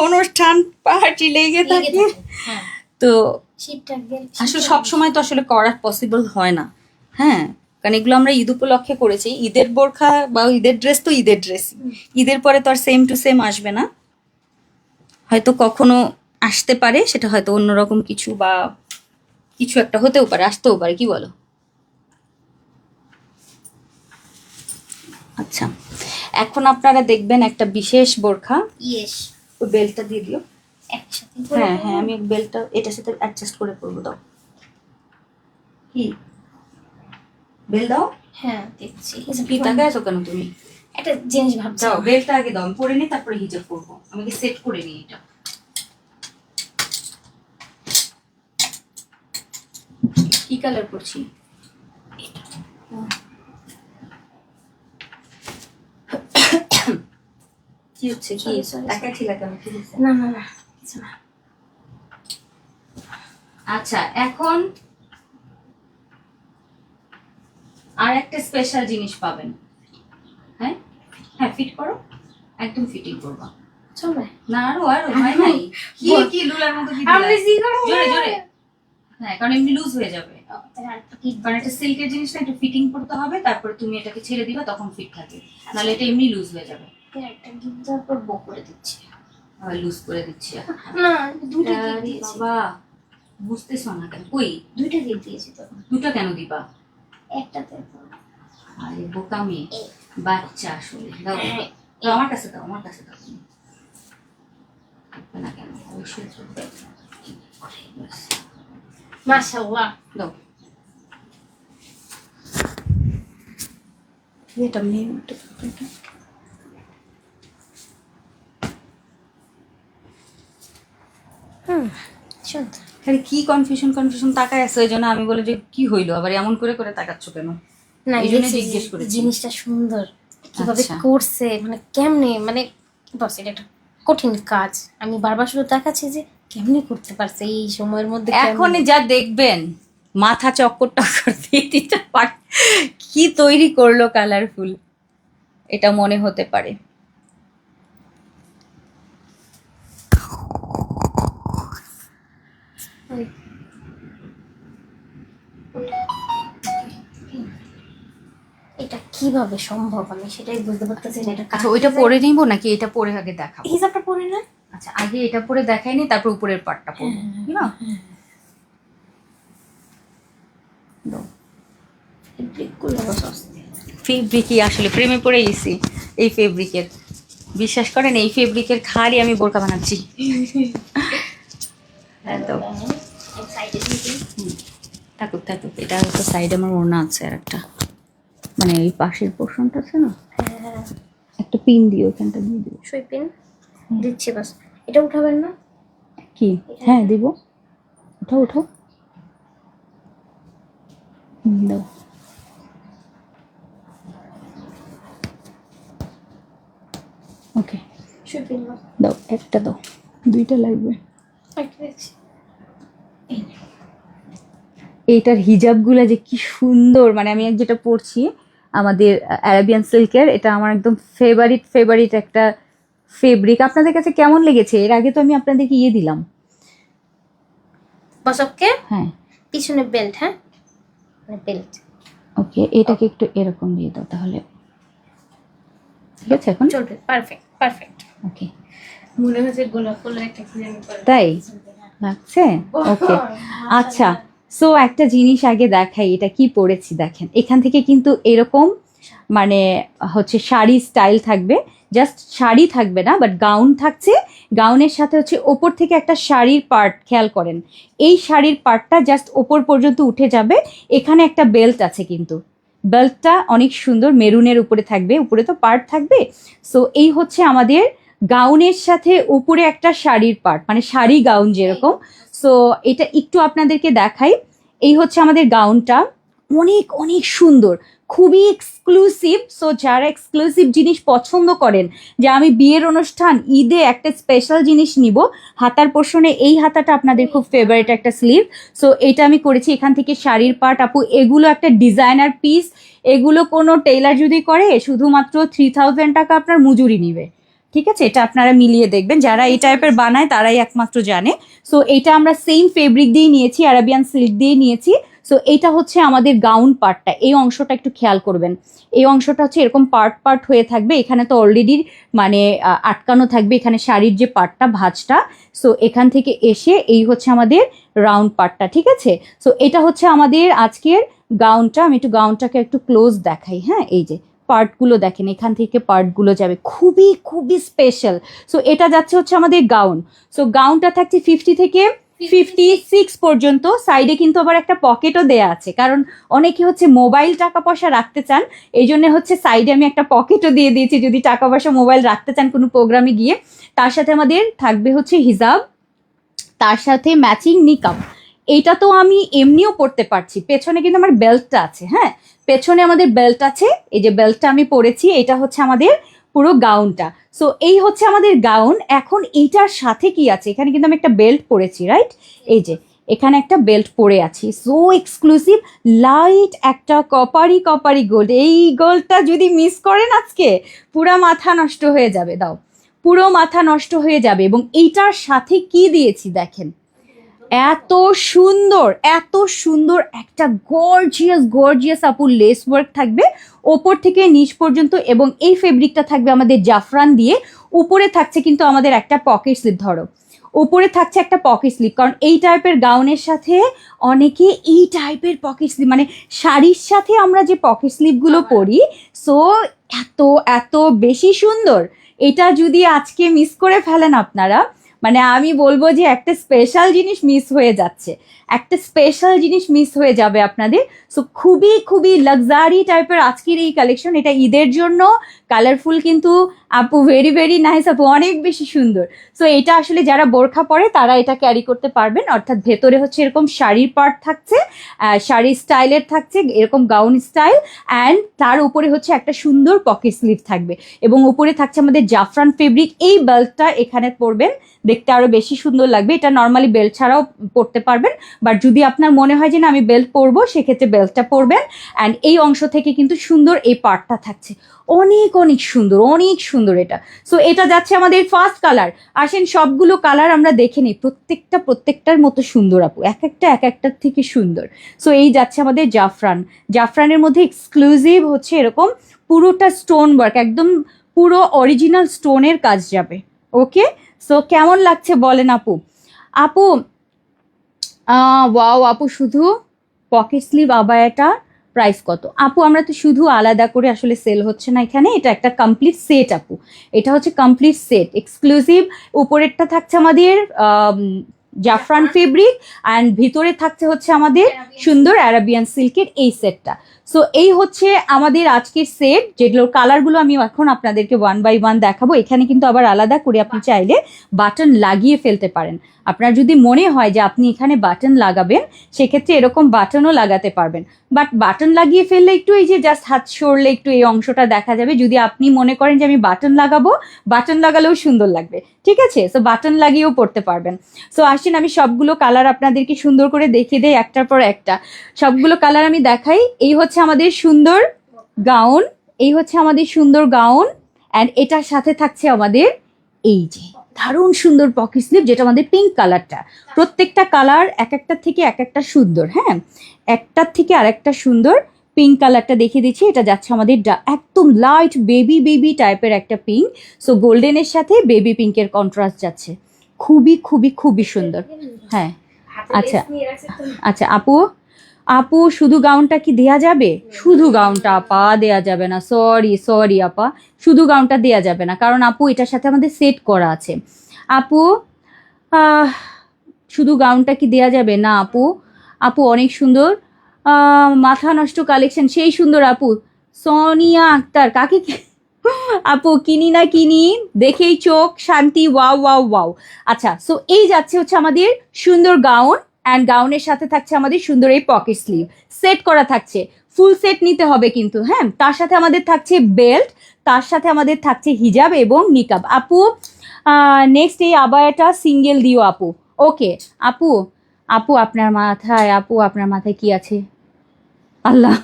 অনুষ্ঠান পার্টি লেগে থাকে, হ্যাঁ তো শীতটা আসলে সব সময় তো আসলে করা পসিবল হয় না। হ্যাঁ, কারণ এগুলো আমরা ঈদ উপলক্ষে করেছি, ঈদের বোরখা বা ঈদের ড্রেস তো ঈদের ড্রেস, ঈদের পরে তো আর সেম টু সেম আসবে না, হয়তো কখনো আসতে পারে, সেটা হয়তো অন্যরকম কিছু বা কিছু একটা হতেও পারে, আসতেও পারে, কি বলো? আচ্ছা, এখন আপনারা দেখবেন একটা বিশেষ বোরখা। ইয়েস, ওই বেল্টটা দিয়ে দিও। একসাথে হ্যাঁ হ্যাঁ, আমি বেল্টটা এটার সাথে অ্যাডজাস্ট করে পরবো। দাও, কি বেল দাও। হ্যাঁ দেখছি। কি তাকায় আছো কেন তুমি? একটা জিনিস ভাবছি। দাও, বেল্টটা আগে দাও, আমি পরে নিই, তারপরে হিজাব করবো। আমাকে সেট করে নিই এটা। কি কালার করছি? কি হচ্ছে? কি Sorry. তাকাচ্ছিল কেন? কি হচ্ছে? না না না, কিছু না। আচ্ছা, এখন আর একটা স্পেশাল জিনিস পাবেন। হ্যাঁ হ্যাঁ, ফিট করো, একদম ফিটিং করবা। চলবে না আরো আরো হয় নাই। কি কি লুলার মতো কি আমি জি করব জোরে জোরে। হ্যাঁ, কারণ এমনি লুজ হয়ে যাবে। তাহলে আরেকটা কি কারণ এটা সিল্কের জিনিস না, একটু ফিটিং করতে হবে, তারপরে তুমি এটাকে ছেড়ে দিবা, তখন ফিট থাকে, নাহলে এটা এমনি লুজ হয়ে যাবে। একটা গিফট দেওয়ার পর বক করে দিচ্ছি। আবার লুজ করে দিচ্ছি। না, দুটো গিফট আরে দিয়েছি। বাবা, বুঝতেছ না কেন? কই দুইটা গিফট দিয়েছি তো। দুটো কেন দিবা? একটাতে তো আরে বোকামি বাচ্চা আসলে। দাও দাও, আমার কাছে দাও, আমার কাছে দাও। তুমি থাকবে না কেন? অবশ্যই চলবে। মাশাআল্লাহ। দাও এটা মেয়ে সুন্দর। খালি কি কনফিউশন তাকায় আছে, ওই জন্য আমি বলে যে কি হইলো, আবার এমন করে করে তাকাচ্ছ কেন? না, এই জন্য দেখছি জিজ্ঞেস করেছি। জিনিসটা সুন্দর, কিভাবে আচ্ছা। করছে, মানে কেমনে, মানে বস এটা একটা কঠিন কাজ। আমি বারবার শুধু দেখাচ্ছি যে কেমনে করতে পারছে এই সময়ের মধ্যে। এখন যা দেখবেন মাথা চক্কর টক্কর দিয়ে দিতে পার- কি তৈরি করলো কালারফুল, এটা মনে হতে পারে। এটা কিভাবে সম্ভব আমি সেটাই বুঝতে পারতেছি না। এটা আচ্ছা, ওইটা পরে নিব নাকি এটা পরে আগে দেখাবো? হিসাবটা পড়ে না। আচ্ছা, আগে এটা পরে দেখাইনি, তারপর উপরের পার্টটা পরবো, না? ফেব্রিকই আসলে প্রেমে পড়ে গেছি এই ফেব্রিকের। বিশ্বাস করেন, এই ফেব্রিকের খালি আমি বোরকা বানাচ্ছি। তো থাকুক থাকুক, এটা হয়তো সাইডে আমার ওড়না আছে, আর একটা মানে এই পাশের পোর্শনটা আছে না, একটা পিন দিও, এখানটা দিয়ে দিও। সুই পিন দিচ্ছি বাস। এটা উঠাবেন না? কি? হ্যাঁ দিব, উঠাও উঠাও। দাও। ওকে, সুই পিন দাও, একটা দাও, দুইটা লাগবে। এইটার হিজাবগুলা যে কি সুন্দর, মানে আমি যেটা পরছি আমাদের অ্যারাবিয়ান সিল্কের, এটা আমার একদম ফেভারিট একটা ফেব্রিক। আপনাদের কাছে কেমন লেগেছে? এর আগে তো আমি আপনাদেরকে দিলাম। বসবকে হ্যাঁ, পিছনে বেল্ট। হ্যাঁ, বেল্ট। ওকে, এটাকে একটু এরকম দিয়ে দাও তাহলে। ঠিক আছে, এখন চলবে। পারফেক্ট। ওকে, মনে হচ্ছে গোলাপ ফুলের একটা কি জানি করে। তাই লাগছে? ওকে, আচ্ছা। সো একটা জিনিস আগে দেখাই, এটা কি পরেছি দেখেন। এখান থেকে কিন্তু এরকম মানে হচ্ছে শাড়ি স্টাইল থাকবে, জাস্ট শাড়ি থাকবে না, বাট গাউন থাকছে। গাউনের সাথে হচ্ছে ওপর থেকে একটা শাড়ির পার্ট, খেয়াল করেন এই শাড়ির পার্টটা জাস্ট ওপর পর্যন্ত উঠে যাবে। এখানে একটা বেল্ট আছে, কিন্তু বেল্টটা অনেক সুন্দর, মেরুনের উপরে থাকবে, উপরে তো পার্ট থাকবে। সো এই হচ্ছে আমাদের গাউনের সাথে উপরে একটা শাড়ির পার্ট, মানে শাড়ি গাউন যেরকম। সো এটা একটু আপনাদেরকে দেখাই। এই হচ্ছে আমাদের গাউনটা, অনেক অনেক সুন্দর, খুবই এক্সক্লুসিভ। সো যারা এক্সক্লুসিভ জিনিস পছন্দ করেন, যে আমি বিয়ের অনুষ্ঠান, ঈদে একটা স্পেশাল জিনিস নিব, হাতার পোর্শনে এই হাতাটা আপনাদের খুব ফেভারিট একটা স্লিভ। সো এটা আমি করেছি। এখান থেকে শাড়ির পার্ট, আপু এগুলো একটা ডিজাইনার পিস। এগুলো কোনো টেইলার যদি করে শুধুমাত্র 3000 টাকা আপনার মজুরি নিবে। ঠিক আছে, এটা আপনারা মিলিয়ে দেখবেন, যারা এই টাইপের বানায় তারাই একমাত্র জানে। সো এটা আমরা সেম ফেব্রিক দিয়ে নিয়েছি, আরাবিয়ান সিল্ক দিয়ে নিয়েছি। সো এটা হচ্ছে আমাদের গাউন পার্টটা, এই অংশটা একটু খেয়াল করবেন। এই অংশটা হচ্ছে এরকম পার্ট হয়ে থাকবে, এখানে তো অলরেডি মানে আটকানো থাকবে এখানে শাড়ির যে পার্টটা, ভাঁজটা। সো এখান থেকে এসে এই হচ্ছে আমাদের রাউন্ড পার্টটা। ঠিক আছে, সো এটা হচ্ছে আমাদের আজকের গাউনটা। আমি একটু গাউনটাকে একটু ক্লোজ দেখাই। হ্যাঁ, এই যে পার্টগুলো দেখেন, এখান থেকে পার্টগুলো যাবে, খুবই খুবই স্পেশাল। সো এটা যাচ্ছে হচ্ছে আমাদের গাউন। সো গাউনটা থাকছে 50 থেকে 56 পর্যন্ত। সাইডে কিন্তু আবার একটা পকেটও দেয়া আছে, কারণ অনেকে হচ্ছে মোবাইল টাকা পয়সা রাখতে চান, এই জন্য হচ্ছে সাইডে আমি একটা পকেটও দিয়ে দিয়েছি, যদি টাকা পয়সা মোবাইল রাখতে চান কোনো প্রোগ্রামে গিয়ে। তার সাথে আমাদের থাকবে হচ্ছে হিজাব, তার সাথে ম্যাচিং নিকাব। এইটা তো আমি এমনিও পরতে পারছি, পেছনে কিন্তু আমার বেল্টটা আছে। হ্যাঁ, পেছনে আমাদের বেল্ট আছে, এই যে বেল্টটা আমি পরেছি, এটা হচ্ছে আমাদের পুরো গাউনটা। সো এই হচ্ছে আমাদের গাউন। এখন এইটার সাথে কি আছে, এখানে কিন্তু আমি একটা বেল্ট পরেছি, রাইট? এই যে এখানে একটা বেল্ট পরে আছি, সো এক্সক্লুসিভ লাইট একটা কপারি কপারি গোল্ড। এই গোল্ডটা যদি মিস করেন আজকে, পুরা মাথা নষ্ট হয়ে যাবে। দাও, পুরো মাথা নষ্ট হয়ে যাবে। এবং এইটার সাথে কি দিয়েছি দেখেন, এত সুন্দর, এত সুন্দর একটা গর্জিয়াস গর্জিয়াস আপু লেস ওয়ার্ক থাকবে ওপর থেকে নিচ পর্যন্ত, এবং এই ফেব্রিকটা থাকবে আমাদের জাফরান দিয়ে। উপরে থাকছে কিন্তু আমাদের একটা পকেট স্লিপ, ধরো উপরে থাকছে একটা পকেট স্লিপ, কারণ এই টাইপের গাউনের সাথে অনেকে এই টাইপের পকেট স্লিপ, মানে শাড়ির সাথে আমরা যে পকেট স্লিপগুলো পরি, সো এত এত বেশি সুন্দর। এটা যদি আজকে মিস করে ফেলেন আপনারা, মানে আমি বলবো যে একটা স্পেশাল জিনিস মিস হয়ে যাচ্ছে, একটা স্পেশাল জিনিস মিস হয়ে যাবে আপনাদের। সো খুবই খুবই লাক্সারি টাইপের আজকের এই কালেকশন, এটা ঈদের জন্য কালারফুল কিন্তু আপু, ভেরি ভেরি নাইস আপু, অনেক বেশি সুন্দর। সো এটা আসলে যারা বোরখা পরে তারা এটা ক্যারি করতে পারবেন, অর্থাৎ ভেতরে হচ্ছে এরকম শাড়ির পার্ট থাকছে, শাড়ি স্টাইলের থাকছে এরকম গাউন স্টাইল, অ্যান্ড তার উপরে হচ্ছে একটা সুন্দর পকেট স্লিভ থাকবে, এবং উপরে থাকছে আমাদের জাফরান ফেব্রিক। এই বেল্টটা এখানে পরবেন, দেখতে আরো বেশি সুন্দর লাগবে। এটা নর্মালি বেল্ট ছাড়াও পরতে পারবেন, বাট যদি আপনার মনে হয় যে না আমি বেল্ট পরবো, সেক্ষেত্রে বেল্টটা পরবেন। অ্যান্ড এই অংশ থেকে কিন্তু সুন্দর এই পার্টটা থাকছে, অনেক অনেক সুন্দর, অনেক সুন্দর এটা। সো এটা যাচ্ছে আমাদের ফার্স্ট কালার। আসেন সবগুলো কালার আমরা দেখে নিই, প্রত্যেকটা প্রত্যেকটার মতো সুন্দর আপু, এক একটা এক একটার থেকে সুন্দর। সো এই যাচ্ছে আমাদের জাফরান। জাফরানের মধ্যে এক্সক্লুসিভ হচ্ছে এরকম পুরোটা স্টোন ওয়ার্ক, একদম পুরো অরিজিনাল স্টোনের কাজ যাবে। ওকে, সো কেমন লাগছে বলেন আপু? আপু ওয়াও আপু, শুধু পকেট স্লিভ আবায়াটা প্রাইস কত? আপু আমরা তো শুধু আলাদা করে আসলে সেল হচ্ছে না এখানে, এটা একটা কমপ্লিট সেট আপু, এটা হচ্ছে কমপ্লিট সেট এক্সক্লুসিভ। উপরেরটা থাকছে আমাদের জাফরান ফেব্রিক, অ্যান্ড ভিতরে থাকছে হচ্ছে আমাদের সুন্দর অ্যারাবিয়ান সিল্কের এই সেটটা। সো এই হচ্ছে আমাদের আজকের সেট, যেগুলোর কালারগুলো আমি এখন আপনাদেরকে ওয়ান বাই ওয়ান দেখাবো। এখানে কিন্তু আবার আলাদা করে আপনি চাইলে বাটন লাগিয়ে ফেলতে পারেন। আপনার যদি মনে হয় যে আপনি এখানে বাটন লাগাবেন, সেক্ষেত্রে এরকম বাটনও লাগাতে পারবেন। বাট বাটন লাগিয়ে ফেললে একটু এই যে জাস্ট হাত সরলে একটু এই অংশটা দেখা যাবে। যদি আপনি মনে করেন যে আমি বাটন লাগাবো, বাটন লাগালেও সুন্দর লাগবে, ঠিক আছে? সো বাটন লাগিয়েও পড়তে পারবেন। সো আসেন আমি সবগুলো কালার আপনাদেরকে সুন্দর করে দেখিয়ে দেই একটার পর একটা। সবগুলো কালার আমি দেখাই। এই হচ্ছে আমাদের সুন্দর গাউন, এই হচ্ছে আমাদের সুন্দর গাউন, অ্যান্ড এটার সাথে থাকছে আমাদের এই যে দারুণ সুন্দর পকেট স্লিভ, যেটা আমাদের পিঙ্ক কালারটা। প্রত্যেকটা কালার এক একটার থেকে এক একটা সুন্দর, হ্যাঁ, একটার থেকে আর একটা সুন্দর। পিঙ্ক কালারটা দেখিয়ে দিচ্ছি, এটা যাচ্ছে আমাদের একদম লাইট বেবি বেবি টাইপের একটা পিঙ্ক। সো গোল্ডেনের সাথে বেবি পিঙ্কের কন্ট্রাস্ট যাচ্ছে, খুবই খুবই খুবই সুন্দর। হ্যাঁ, আচ্ছা আচ্ছা আপু, আপু শুধু গাউনটা কি দেয়া যাবে? শুধু গাউনটা আপা দেয়া যাবে না, সরি সরি আপা, শুধু গাউনটা দেয়া যাবে না, কারণ আপু এটার সাথে আমাদের সেট করা আছে। আপু শুধু গাউনটা কি দেয়া যাবে না আপু? আপু অনেক সুন্দর, মাথা নষ্ট কালেকশন, সেই সুন্দর আপু। সোনিয়া আক্তার কাকে আপু কিনি না কিনি, দেখেই চোখ শান্তি, ওয়াও ওয়াও ওয়াও। আচ্ছা, সো এই যাচ্ছে হচ্ছে আমাদের সুন্দর গাউন, অ্যান্ড গাউনের সাথে থাকছে আমাদের সুন্দর এই পকেট স্লিভ সেট করা থাকছে। ফুল সেট নিতে হবে কিন্তু, হ্যাঁ। তার সাথে আমাদের থাকছে বেল্ট, তার সাথে আমাদের থাকছে হিজাব এবং নিকাব। আপু নেক্সট এই আবায়াটা সিঙ্গেল দিও আপু। ওকে আপু, আপু আপনার মাথায়, আপু আপনার মাথায় কি আছে আল্লাহ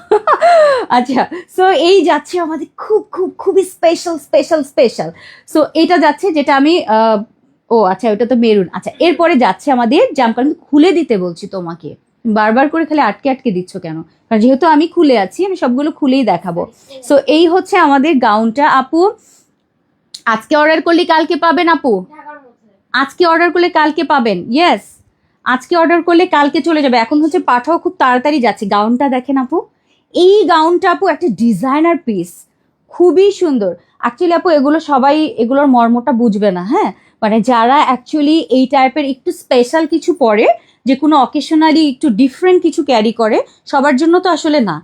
আচ্ছা, সো এই যাচ্ছে আমাদের খুব খুব খুবই স্পেশাল স্পেশাল স্পেশাল। সো এটা যাচ্ছে যেটা আমি ও আচ্ছা ওটা তো মেরুন। আচ্ছা, এরপরে যাচ্ছে আমাদের জামকান, খুলে দিতে বলছি তোমাকে, বারবার করে খালি আটকে আটকে দিচ্ছ কেন? কারণ যেহেতু আমি খুলে আছি, আমি সবগুলো খুলেই দেখাবো। সো এই হচ্ছে আমাদের গাউনটা আপু, আজকে অর্ডার করলে কালকে পাবেন আপু, আজকে অর্ডার করলে কালকে পাবেন, ইয়েস আজকে অর্ডার করলে কালকে চলে যাবে। এখন হচ্ছে পাঠাও খুব তাড়াতাড়ি যাচ্ছে। গাউনটা দেখেন আপু, এই গাউনটা আপু একটা ডিজাইনার পিস, খুবই সুন্দর। অ্যাকচুয়ালি আপু এগুলো সবাই এগুলোর মর্মটা বুঝবে না, হ্যাঁ, মানে যারা অ্যাকচুয়ালি এই টাইপের একটু স্পেশাল কিছু পরে, যে কোনো অকেশনালি একটু ডিফারেন্ট কিছু ক্যারি করে, সবার জন্য তো আসলে না।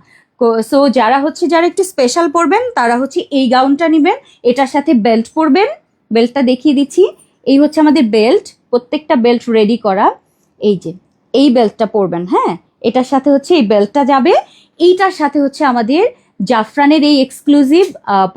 সো যারা একটু স্পেশাল পরবেন তারা হচ্ছে এই গাউনটা নেবেন, এটার সাথে বেল্ট পরবেন। বেল্টটা দেখিয়ে দিচ্ছি, এই হচ্ছে আমাদের বেল্ট, প্রত্যেকটা বেল্ট রেডি করা। এই যে এই বেল্টটা পরবেন, হ্যাঁ, এটার সাথে হচ্ছে এই বেল্টটা যাবে। এইটার সাথে হচ্ছে আমাদের জাফরানের এই এক্সক্লুসিভ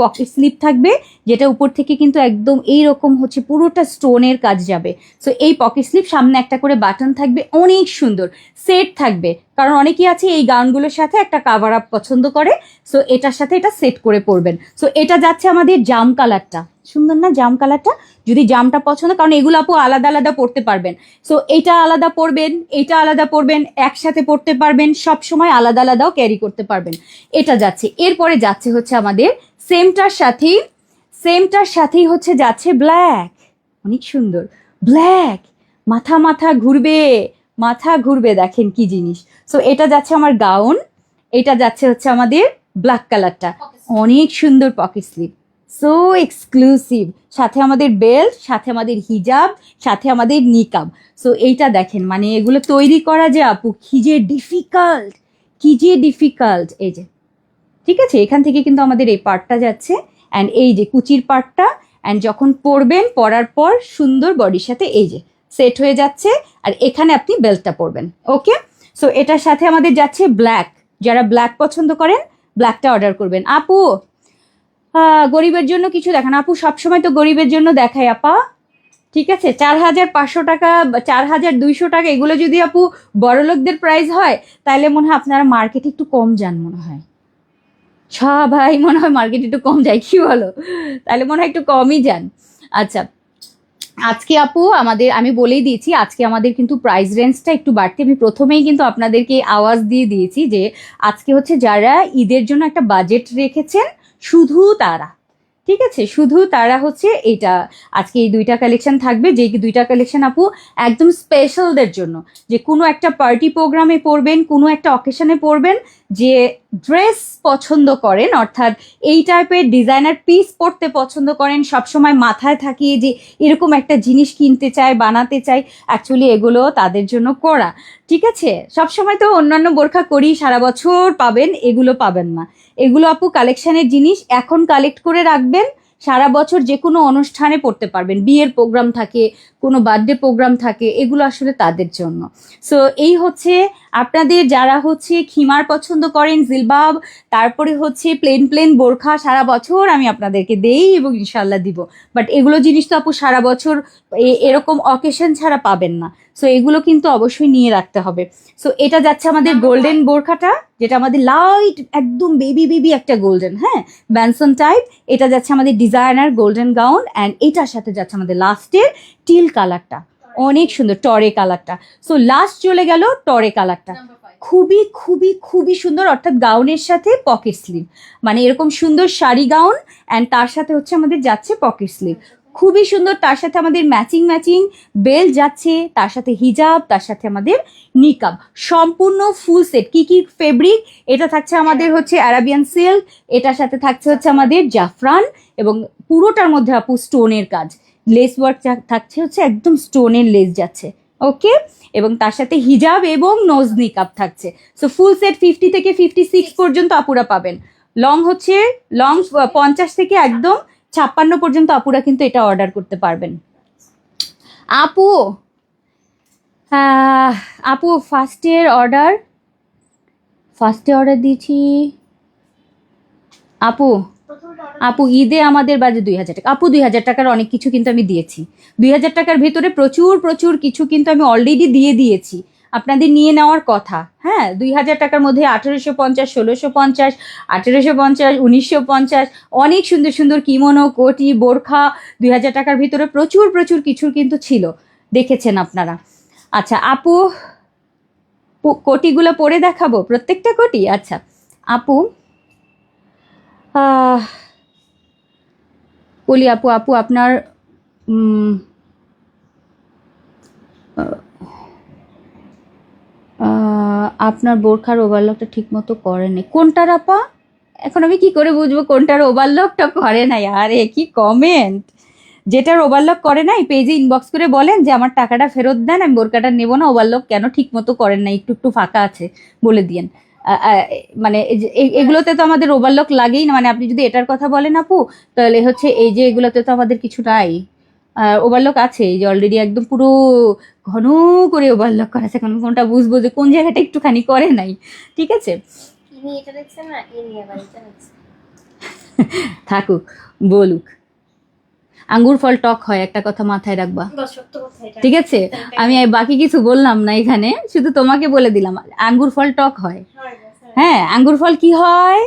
পকেট স্লিপ থাকবে, যেটা উপর থেকে কিন্তু একদম এইরকম হচ্ছে পুরোটা স্টোনের কাজ যাবে। সো এই পকেট স্লিপ, সামনে একটা করে বাটন থাকবে, অনেক সুন্দর সেট থাকবে। কারণ অনেকেই আছে এই গাউনগুলোর সাথে একটা কাভার আপ পছন্দ করে, সো এটার সাথে এটা সেট করে পরবেন। সো এটা যাচ্ছে আমাদের জাম কালারটা, সুন্দর না জাম কালারটা? যদি জামটা পছন্দ, কারণ এগুলো আপু আলাদা আলাদা পড়তে পারবেন। সো এটা আলাদা পরবেন, এটা আলাদা পরবেন, একসাথে পড়তে পারবেন, সব সময় আলাদা আলাদাও ক্যারি করতে পারবেন। এটা যাচ্ছে। এরপরে যাচ্ছে হচ্ছে আমাদের সেমটার সাথেই হচ্ছে যাচ্ছে ব্ল্যাক, অনেক সুন্দর ব্ল্যাক। মাথা ঘুরবে, দেখেন কি জিনিস। সো এটা যাচ্ছে আমার গাউন, এটা যাচ্ছে হচ্ছে আমাদের ব্ল্যাক কালারটা, অনেক সুন্দর পকেট স্লিপ, সো এক্সক্লুসিভ। সাথে আমাদের বেল্ট, সাথে আমাদের হিজাব, সাথে আমাদের নিকাব। সো এইটা দেখেন, মানে এগুলো তৈরি করা যে আপু কি যে ডিফিকাল্ট। এই যে, ঠিক আছে, এখান থেকে কিন্তু আমাদের এই পার্টটা যাচ্ছে, অ্যান্ড এই যে কুচির পার্টটা, অ্যান্ড যখন পরবেন, পরার পর সুন্দর বডির সাথে এই যে সেট হয়ে যাচ্ছে। আর এখানে আপনি বেল্টটা পরবেন, ওকে। সো এটার সাথে আমাদের যাচ্ছে ব্ল্যাক, যারা ব্ল্যাক পছন্দ করেন ব্ল্যাকটা অর্ডার করবেন। আপু গরিবের জন্য কিছু দেখান আপু, সবসময় তো গরিবের জন্য দেখাই আপা, ঠিক আছে। 4,500 টাকা বা 4,200 টাকা এগুলো যদি আপু বড়লোকদের প্রাইস হয়, তাহলে মনে হয় আপনারা মার্কেটে একটু কম যান, মনে হয় সবাই মনে হয় মার্কেটে একটু কম যায়, কি বলো? তাহলে মনে হয় একটু কমই যান। আচ্ছা, আজকে আপু আমি বলেই দিয়েছি, আজকে আমাদের কিন্তু প্রাইস রেঞ্জটা একটু বাড়তি। আমি প্রথমেই কিন্তু আপনাদেরকে আওয়াজ দিয়ে দিয়েছি যে আজকে হচ্ছে যারা ঈদের জন্য একটা বাজেট রেখেছেন, শুধু তারা, ঠিক আছে, শুধু তারা হচ্ছে এটা আজকে এই দুইটা কালেকশন থাকবে, যে দুইটা কালেকশন আপু একদম স্পেশালদের জন্য, যে কোনো একটা পার্টি প্রোগ্রামে পরবেন, কোনো একটা অকেশনে পরবেন, যে ড্রেস পছন্দ করেন, অর্থাৎ এই টাইপের ডিজাইনার পিস পরতে পছন্দ করেন, সবসময় মাথায় থাকিয়ে যে এরকম একটা জিনিস কিনতে চাই, বানাতে চাই, অ্যাকচুয়ালি এগুলো তাদের জন্য করা, ঠিক আছে। সবসময় তো অন্যান্য বোরখা করি, সারা বছর পাবেন, এগুলো পাবেন না। এগুলো আপু কালেকশনের জিনিস, এখন কালেক্ট করে রাখবেন, সারা বছর যে কোনো অনুষ্ঠানে পড়তে পারবেন, বিয়ের প্রোগ্রাম থাকে, কোনো বার্থডে প্রোগ্রাম থাকে, এগুলো আসলে তাদের জন্য। সো এই হচ্ছে আপনাদের যারা হচ্ছে খিমার পছন্দ করেন, জিলবাব, তারপরে হচ্ছে প্লেন প্লেন বোরখা, সারা বছর আমি আপনাদেরকে দেই এবং ইনশাল্লাহ দিব, বাট এগুলো জিনিস তো আপু সারা বছর এরকম অকেশন ছাড়া পাবেন না। সো এগুলো কিন্তু অবশ্যই নিয়ে রাখতে হবে। সো এটা যাচ্ছে আমাদের গোল্ডেন বোরখাটা, যেটা আমাদের লাইট একদম বেবি একটা গোল্ডেন, হ্যাঁ, ব্যানসন টাইপ। এটা যাচ্ছে আমাদের ডিজাইনার গোল্ডেন গাউন, অ্যান্ড এটার সাথে যাচ্ছে আমাদের লাস্টের টিল কালারটা, অনেক সুন্দর টরে কালারটা। সো লাস্ট চলে গেল টরে কালারটা, খুবই সুন্দর, অর্থাৎ গাউনের সাথে পকেট স্লিভ, মানে এরকম সুন্দর শাড়ি গাউন, অ্যান্ড তার সাথে হচ্ছে আমাদের যাচ্ছে পকেট স্লিভ, খুবই সুন্দর। তার সাথে আমাদের ম্যাচিং বেল্ট যাচ্ছে, তার সাথে হিজাব, তার সাথে আমাদের নিকাব, সম্পূর্ণ ফুল সেট। কি ফেব্রিক? এটা থাকছে আমাদের হচ্ছে অ্যারাবিয়ান সিল্ক, এটার সাথে থাকছে হচ্ছে আমাদের জাফরান, এবং পুরোটার মধ্যে আপু স্টোনের কাজ, লেস ওয়ার্ক থাকছে হচ্ছে একদম স্টোনের লেস যাচ্ছে, ওকে। এবং তার সাথে হিজাব এবং নোজ নিকাব থাকছে। সো ফুল সেট 50 থেকে 56 পর্যন্ত আপুরা পাবেন। লং 50 থেকে একদম 56 পর্যন্ত আপুরা কিন্তু এটা অর্ডার করতে পারবেন। আপু আপু ফার্স্টে অর্ডার দিয়েছি আপু ঈদে আমাদের বাজে 2,000 টাকা। আপু 2,000 টাকার অনেক কিছু কিন্তু আমি দিয়েছি, 2,000 টাকার ভেতরে প্রচুর কিছু কিন্তু আমি অলরেডি দিয়ে দিয়েছি, আপনাদের নিয়ে নেওয়ার কথা। হ্যাঁ, 2,000 টাকার মধ্যে 1,850, 1,650, 1,850, 1,950, অনেক সুন্দর কিমোনো, কোটি, বোরখা 2,000 টাকার ভিতরে প্রচুর কিছু কিন্তু ছিল, দেখেছেন আপনারা। আচ্ছা আপু, কোটিগুলো পরে দেখাবো, প্রত্যেকটা কোটি। আচ্ছা আপু বলি আপু আপনার আপনার বোরখার ওভারলকটা ঠিক মতো করেনি, কোনটার আপা? এখন আমি কি করে বুঝবো কোনটার ওভারলকটা করে নাই? আরে কি কমেন্ট! যেটার ওভারলক করে নাই পেজে ইনবক্স করে বলেন যে আমার টাকাটা ফেরত দেন, আমি বোরকাটা নেবো না, ওভারলক কেন ঠিক মতো করেন না, একটু একটু ফাঁকা আছে বলে দিয়েন। মানে এগুলোতে তো আমাদের ওভারলক লাগেই না, মানে আপনি যদি এটার কথা বলেন আপু, তাহলে হচ্ছে এই যে এগুলোতে তো আমাদের কিছু নাই, ওভারলক আছে, এই যে অলরেডি একদম পুরো ঘন করে ওভারলক করা আছে, এখন কোনটা বুঝবো যে কোন জায়গাটা একটুখানি করে নাই? ঠিক আছে, ইনি এটা দেখছেন না, ইনি আবার এটা দেখছেন। থাকুক, বলুক। আঙ্গুর ফল টক হয়, একটা কথা মাথায় রাখবা, বস সত্য কথা এটা। ঠিক আছে? আমি বাকি কিছু বললাম না এখানে, শুধু তোমাকে বলে দিলাম আঙ্গুর ফল টক হয়। হ্যাঁ, আঙ্গুর ফল কি হয়?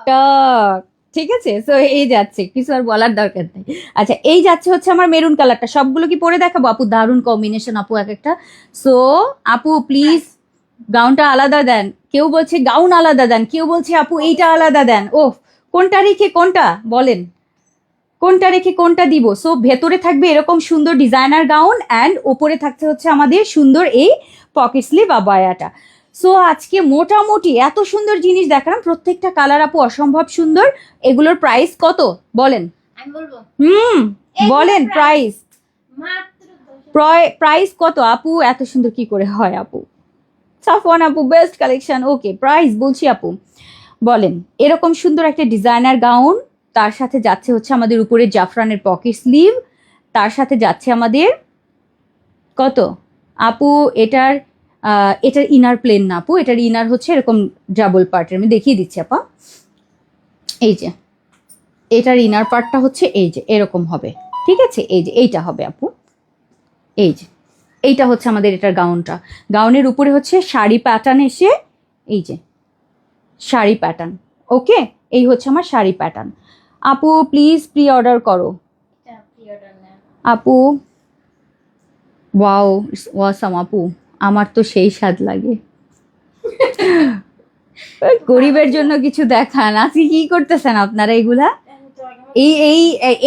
টক। ঠিক আছে, তো এই যাচ্ছে, কিছু আর বলার দরকার নেই। আচ্ছা, এই যাচ্ছে হচ্ছে আমার মেরুন কালারটা, সবগুলো কি পরে দেখাবো আপু? দারুণ কম্বিনেশন আপু এক একটা। সো আপু প্লিজ গাউনটা আলাদা দেন, কেউ বলছে গাউন আলাদা দেন, কেউ বলছে আপু এইটা আলাদা দেন। ও, কোনটা রেখে কোনটা বলেন, কোনটা রেখে কোনটা দিব? সো ভেতরে থাকবে এরকম সুন্দর ডিজাইনার গাউন, অ্যান্ড ওপরে থাকছে হচ্ছে আমাদের সুন্দর এই পকেট স্লিভ আবায়াটা। সো আজকে মোটামুটি এত সুন্দর জিনিস দেখালাম, প্রত্যেকটা কালার আপু অসম্ভব সুন্দর। এগুলোর প্রাইস কত বলেন? আমি বলবো বলেন প্রাইস। মাত্র প্রাইস কত আপু? এত সুন্দর কি করে হয় আপু? সাফওয়ান আপু বেস্ট কালেকশন। ওকে, প্রাইস বলছি আপু, বলেন। এরকম সুন্দর একটা ডিজাইনার গাউন, তার সাথে যাচ্ছে হচ্ছে আমাদের উপরে জাফরানের পকেট স্লিভ, তার সাথে যাচ্ছে আমাদের কত আপু? এটার ইনার প্লেন না আপু, এটার ইনার হচ্ছে এরকম ডাবল পার্টের, আমি দেখিয়ে দিচ্ছি আপা। এই যে এটার ইনার পার্টটা হচ্ছে এই যে এরকম হবে, ঠিক আছে? এই যে এইটা হবে আপু, এই যে এইটা হচ্ছে আমাদের এটার গাউনটা। গাউনের উপরে হচ্ছে শাড়ি প্যাটার্ন এসে, এই যে শাড়ি প্যাটার্ন। ওকে, এই হচ্ছে আমার শাড়ি প্যাটার্ন। আপু প্লিজ প্রি অর্ডার করো এটা প্রি-অর্ডার না। আপু। ওয়াও, ওয়াসাম আপু, আমার তো সেই স্বাদ লাগে। গরিবের জন্য কিছু দেখান, আজকে কি করতেছেন আপনারা এগুলা? আমি তো আগে এই এই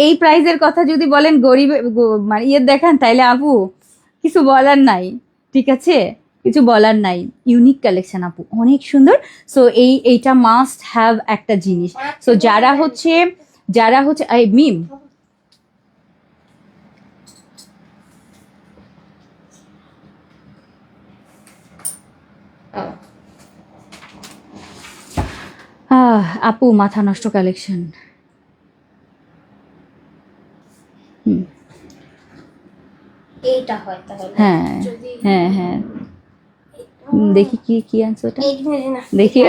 এই প্রাইজের কথা যদি বলেন গরিবের মানে ইয়ে দেখান, তাইলে আপু কিছু বলার নাই, ঠিক আছে? কিছু বলার নাই। ইউনিক কালেকশন আপু, অনেক সুন্দর। সো এইটা মাস্ট হ্যাভ একটা জিনিস। সো যারা হচ্ছে এই মিম, আপু মাথা নষ্ট কালেকশন। এইটা হয় তাহলে। হ্যাঁ যদি হ্যাঁ হ্যাঁ, দেখি কি কি আনসার ওটা, এই ধরে না, দেখি।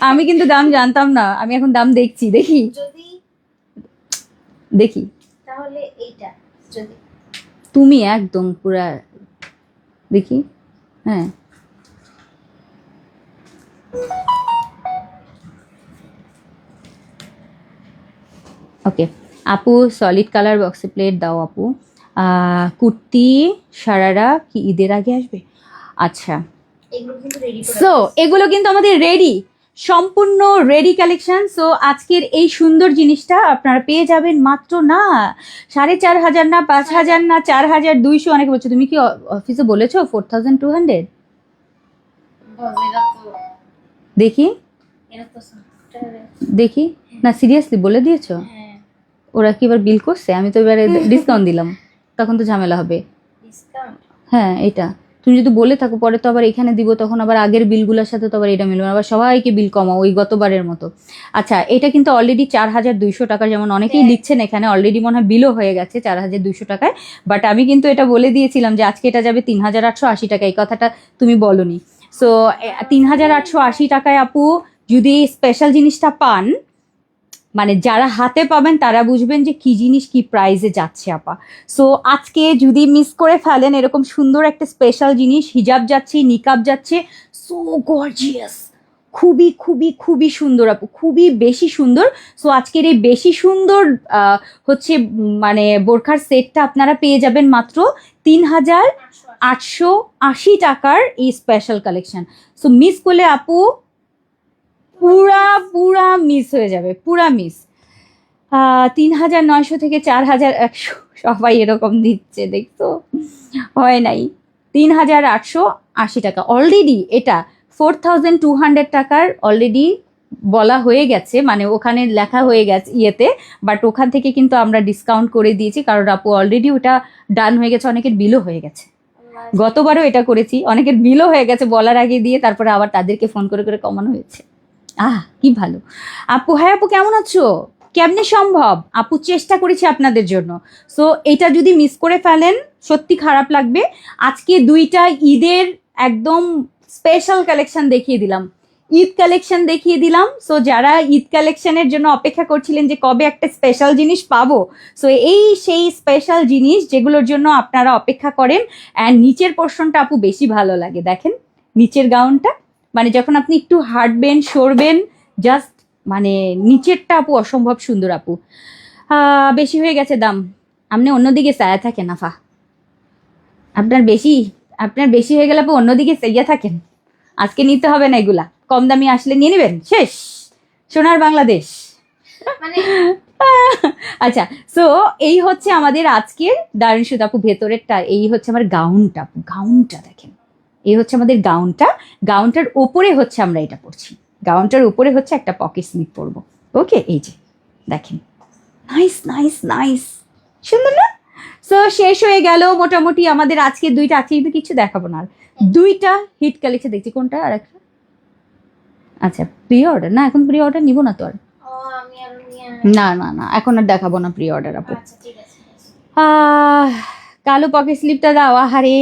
আমি কিন্তু দাম জানতাম না, আমি এখন দাম দেখছি, দেখি যদি দেখি। তাহলে এইটা যদি তুমি একদম পুরা দেখি। হ্যাঁ, ওকে আপু, সলিড কালার বক্সে প্লেট দাও আপু। কুর্তি সারারা কি ঈদের আগে আসবে? আচ্ছা, এগুলো কিন্তু রেডি করে সো এগুলো কিন্তু আমাদের রেডি, সম্পূর্ণ রেডি কালেকশন। সো আজকের এই সুন্দর জিনিসটা আপনারা পেয়ে যাবেন মাত্র না 4,500 না 5,000 না 4,200। অনেকে বলছো, তুমি কি অফিসে বলেছো 4,200? বস, এটা তো দেখি এটা তো দেখি, না সিরিয়াসলি বলে দিয়েছো? হ্যাঁ, ওরা কি এবার বিল করছে? আমি তো এবারে ডিসকাউন্ট দিলাম, তখন তো ঝামেলা হবে। ডিসকাউন্ট। হ্যাঁ, এটা তুমি যদি বলে থাকো পরে তো আবার এখানে দিব, তখন আবার আগের বিলগুলোর সাথে তো আবার এটা মিলবে না, আবার সবাইকে বিল কমাও ওই গতবারের মতো। আচ্ছা, এটা কিন্তু অলরেডি 4,200 টাকার, যেমন অনেকেই লিখছেন এখানে, অলরেডি মনে হয় বিলও হয়ে গেছে 4,200 টাকায়। বাট আমি কিন্তু এটা বলে দিয়েছিলাম যে আজকে এটা যাবে 3,880 টাকা, এই কথাটা তুমি বলনি। সো 3,880 টাকায় আপু যদি স্পেশাল জিনিসটা পান, মানে যারা হাতে পাবেন তারা বুঝবেন যে কি জিনিস কি প্রাইসে যাচ্ছে আপা। সো আজকে যদি মিস করে ফেলেন এরকম সুন্দর একটা স্পেশাল জিনিস, হিজাব যাচ্ছে, নিকাব যাচ্ছে, সো গর্জিয়াস, খুবই খুবই খুবই সুন্দর আপু, খুবই বেশি সুন্দর। সো আজকের এই বেশি সুন্দর হচ্ছে মানে বোরখার সেটটা আপনারা পেয়ে যাবেন মাত্র 3,880 টাকার এই স্পেশাল কালেকশন। সো মিস করলে আপু পুরা মিস হয়ে যাবে, পুরা মিস। 3,900 থেকে 4,100 সবাই এরকম দিচ্ছে, দেখতো হয় নাই। 3,880 টাকা অলরেডি, এটা 4,200 টাকার অলরেডি বলা হয়ে গেছে, মানে ওখানে লেখা হয়ে গেছে ইয়েতে, বাট ওখান থেকে কিন্তু আমরা ডিসকাউন্ট করে দিয়েছি, কারণ আপু অলরেডি ওটা ডান হয়ে গেছে, অনেকের বিলও হয়ে গেছে। গতবারও এটা করেছি, অনেকের বিলও হয়ে গেছে বলার আগে দিয়ে, তারপরে আবার তাদেরকে ফোন করে করে কমানো হয়েছে। কি ভালো আপু। হ্যাঁ আপু, কেমন আছো? কেমনে সম্ভব আপু, চেষ্টা করেছি আপনাদের জন্য। সো এটা যদি মিস করে ফেলেন সত্যি খারাপ লাগবে। আজকে দুইটা ঈদের একদম স্পেশাল কালেকশন দেখিয়ে দিলাম, ঈদ কালেকশন দেখিয়ে দিলাম। সো যারা ঈদ কালেকশনের জন্য অপেক্ষা করছিলেন যে কবে একটা স্পেশাল জিনিস পাবো, সো এই সেই স্পেশাল জিনিস যেগুলোর জন্য আপনারা অপেক্ষা করেন। অ্যান্ড নিচের পোর্শনটা আপু বেশি ভালো লাগে, দেখেন নিচের গাউনটা, মানে যখন আপনি একটু হাঁটবেন সরবেন, জাস্ট মানে নিচেরটা আপু অসম্ভব সুন্দর আপু। বেশি হয়ে গেছে দাম, আপনি অন্যদিকে চায়া থাকেন আফা, আপনার বেশি হয়ে গেলে আপু অন্যদিকে চাইয়া থাকেন। আজকে নিতে হবে না এগুলা, কম দামি আসলে নিয়ে নেবেন, শেষ সোনার বাংলাদেশ। মানে আচ্ছা, সো এই হচ্ছে আমাদের আজকের দারুণ সুদ আপু। ভেতরেরটা এই হচ্ছে আমার গাউনটা আপু, গাউনটা দেখেন, এই হচ্ছে আমাদের গাউনটা। গাউনটার ওপরে হচ্ছে আমরা এটা পরছি, গাউনটার উপরে হচ্ছে একটা পকেট স্লিপ পরবো। ওকে, এই যে দেখেন, নাইস নাইস নাইস, সুন্দর না? সো শেষ হয়ে গেল মোটামুটি আমাদের আজকে দুইটা, আজকে কিন্তু কিছু দেখাবো না আর, দুইটা হিট কালেকশন দেখছি। কোনটা আর একটা? আচ্ছা, প্রি অর্ডার না, এখন প্রি অর্ডার নিব না তো আর, আমি আর না না না এখন আর দেখাবো না প্রি অর্ডার আপু। আচ্ছা ঠিক আছে। কালো পকেট স্লিপটা দাও। আহারে,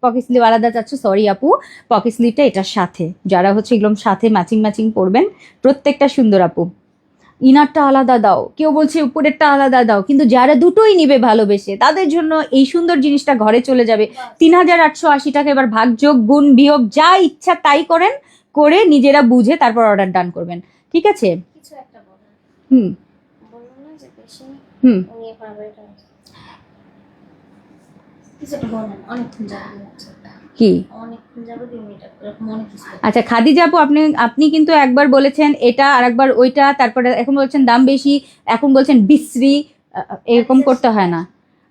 পকেট স্লিপ আলাদা চাচ্ছ, সরি আপু, পকেট স্লিপটা এটার সাথে, যারা হচ্ছে এগুলো সাথে ম্যাচিং ম্যাচিং পরবেন, প্রত্যেকটা সুন্দর আপু। ইনারটা আলাদা দাও, কেউ বলছে উপরেরটা আলাদা দাও, কিন্তু যারা দুটোই নিবে ভালোবেসে তাদের জন্য এই সুন্দর জিনিসটা ঘরে চলে যাবে 3880 টাকা। এবার ভাগ যোগ গুণ বিয়োগ যা ইচ্ছা তাই করেন, করে নিজেরা বুঝে তারপর অর্ডার ডান করবেন, ঠিক আছে? কিছু একটা বলেন। হুম বলুন না যে বেশি হুম নিয়ে পারবে এটা। কিছু একটা বলেন, অনেকক্ষণ যাবে যাচ্ছে। কি? অনেকক্ষণ যাবে দিন এটা এরকম অনেক কিছু। আচ্ছা খাদিজা আপু, আপনি কিন্তু একবার বলেছেন এটা, আর একবার ওইটা, তারপরে এখন বলছেন দাম বেশি, এখন বলছেন বিশ্রী। এরকম করতে হয় না।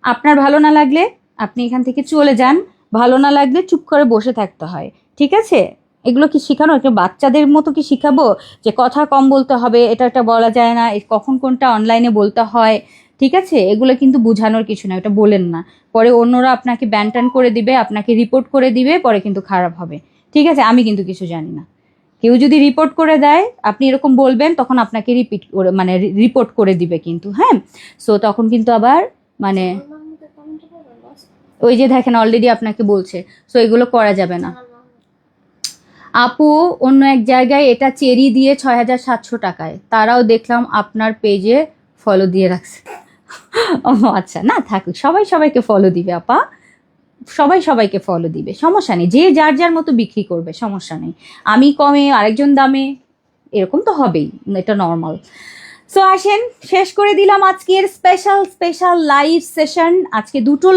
আপনার ভালো না লাগলে আপনি এখান থেকে চলে যান, ভালো না লাগলে চুপ করে বসে থাকতে হয়, ঠিক আছে? এগুলো কি শেখানো? একটা বাচ্চাদের মতো কি শিখাবো যে কথা কম বলতে হবে, এটা বলা যায় না, কখন কোনটা অনলাইনে বলতে হয়, ঠিক আছে? এগুলো কিন্তু বোঝানোর কিছু না, এটা বলেন না, পরে অন্যরা আপনাকে ব্যান ট্যান করে দিবে, আপনাকে রিপোর্ট করে দিবে, পরে কিন্তু খারাপ হবে, ঠিক আছে? আমি কিন্তু কিছু জানি না। কেউ যদি রিপোর্ট করে দেয়, আপনি এরকম বলবেন, তখন আপনাকে মানে রিপোর্ট করে দিবে কিন্তু, হ্যাঁ। সো তখন কিন্তু আবার মানে ওই যে দেখেন অলরেডি আপনাকে বলছে, সো এগুলো করা যাবে না আপু। অন্য এক জায়গায় এটা চেরি দিয়ে 6700 টাকায়, তারাও দেখলাম আপনার পেজে ফলো দিয়ে রাখছে। ও আচ্ছা, না থাকুক, সবাই সবাইকে ফলো দিবে আপা, সবাই সবাইকে ফলো দিবে, সমস্যা নেই, যে যার যার মতো বিক্রি করবে, সমস্যা নেই। আমি কমে আরেকজন দামে, এরকম তো হবেই, এটা নর্মাল। সো আসেন, শেষ করে দিলাম আজকের স্পেশাল লাইভ সেশন। আজকে দুটো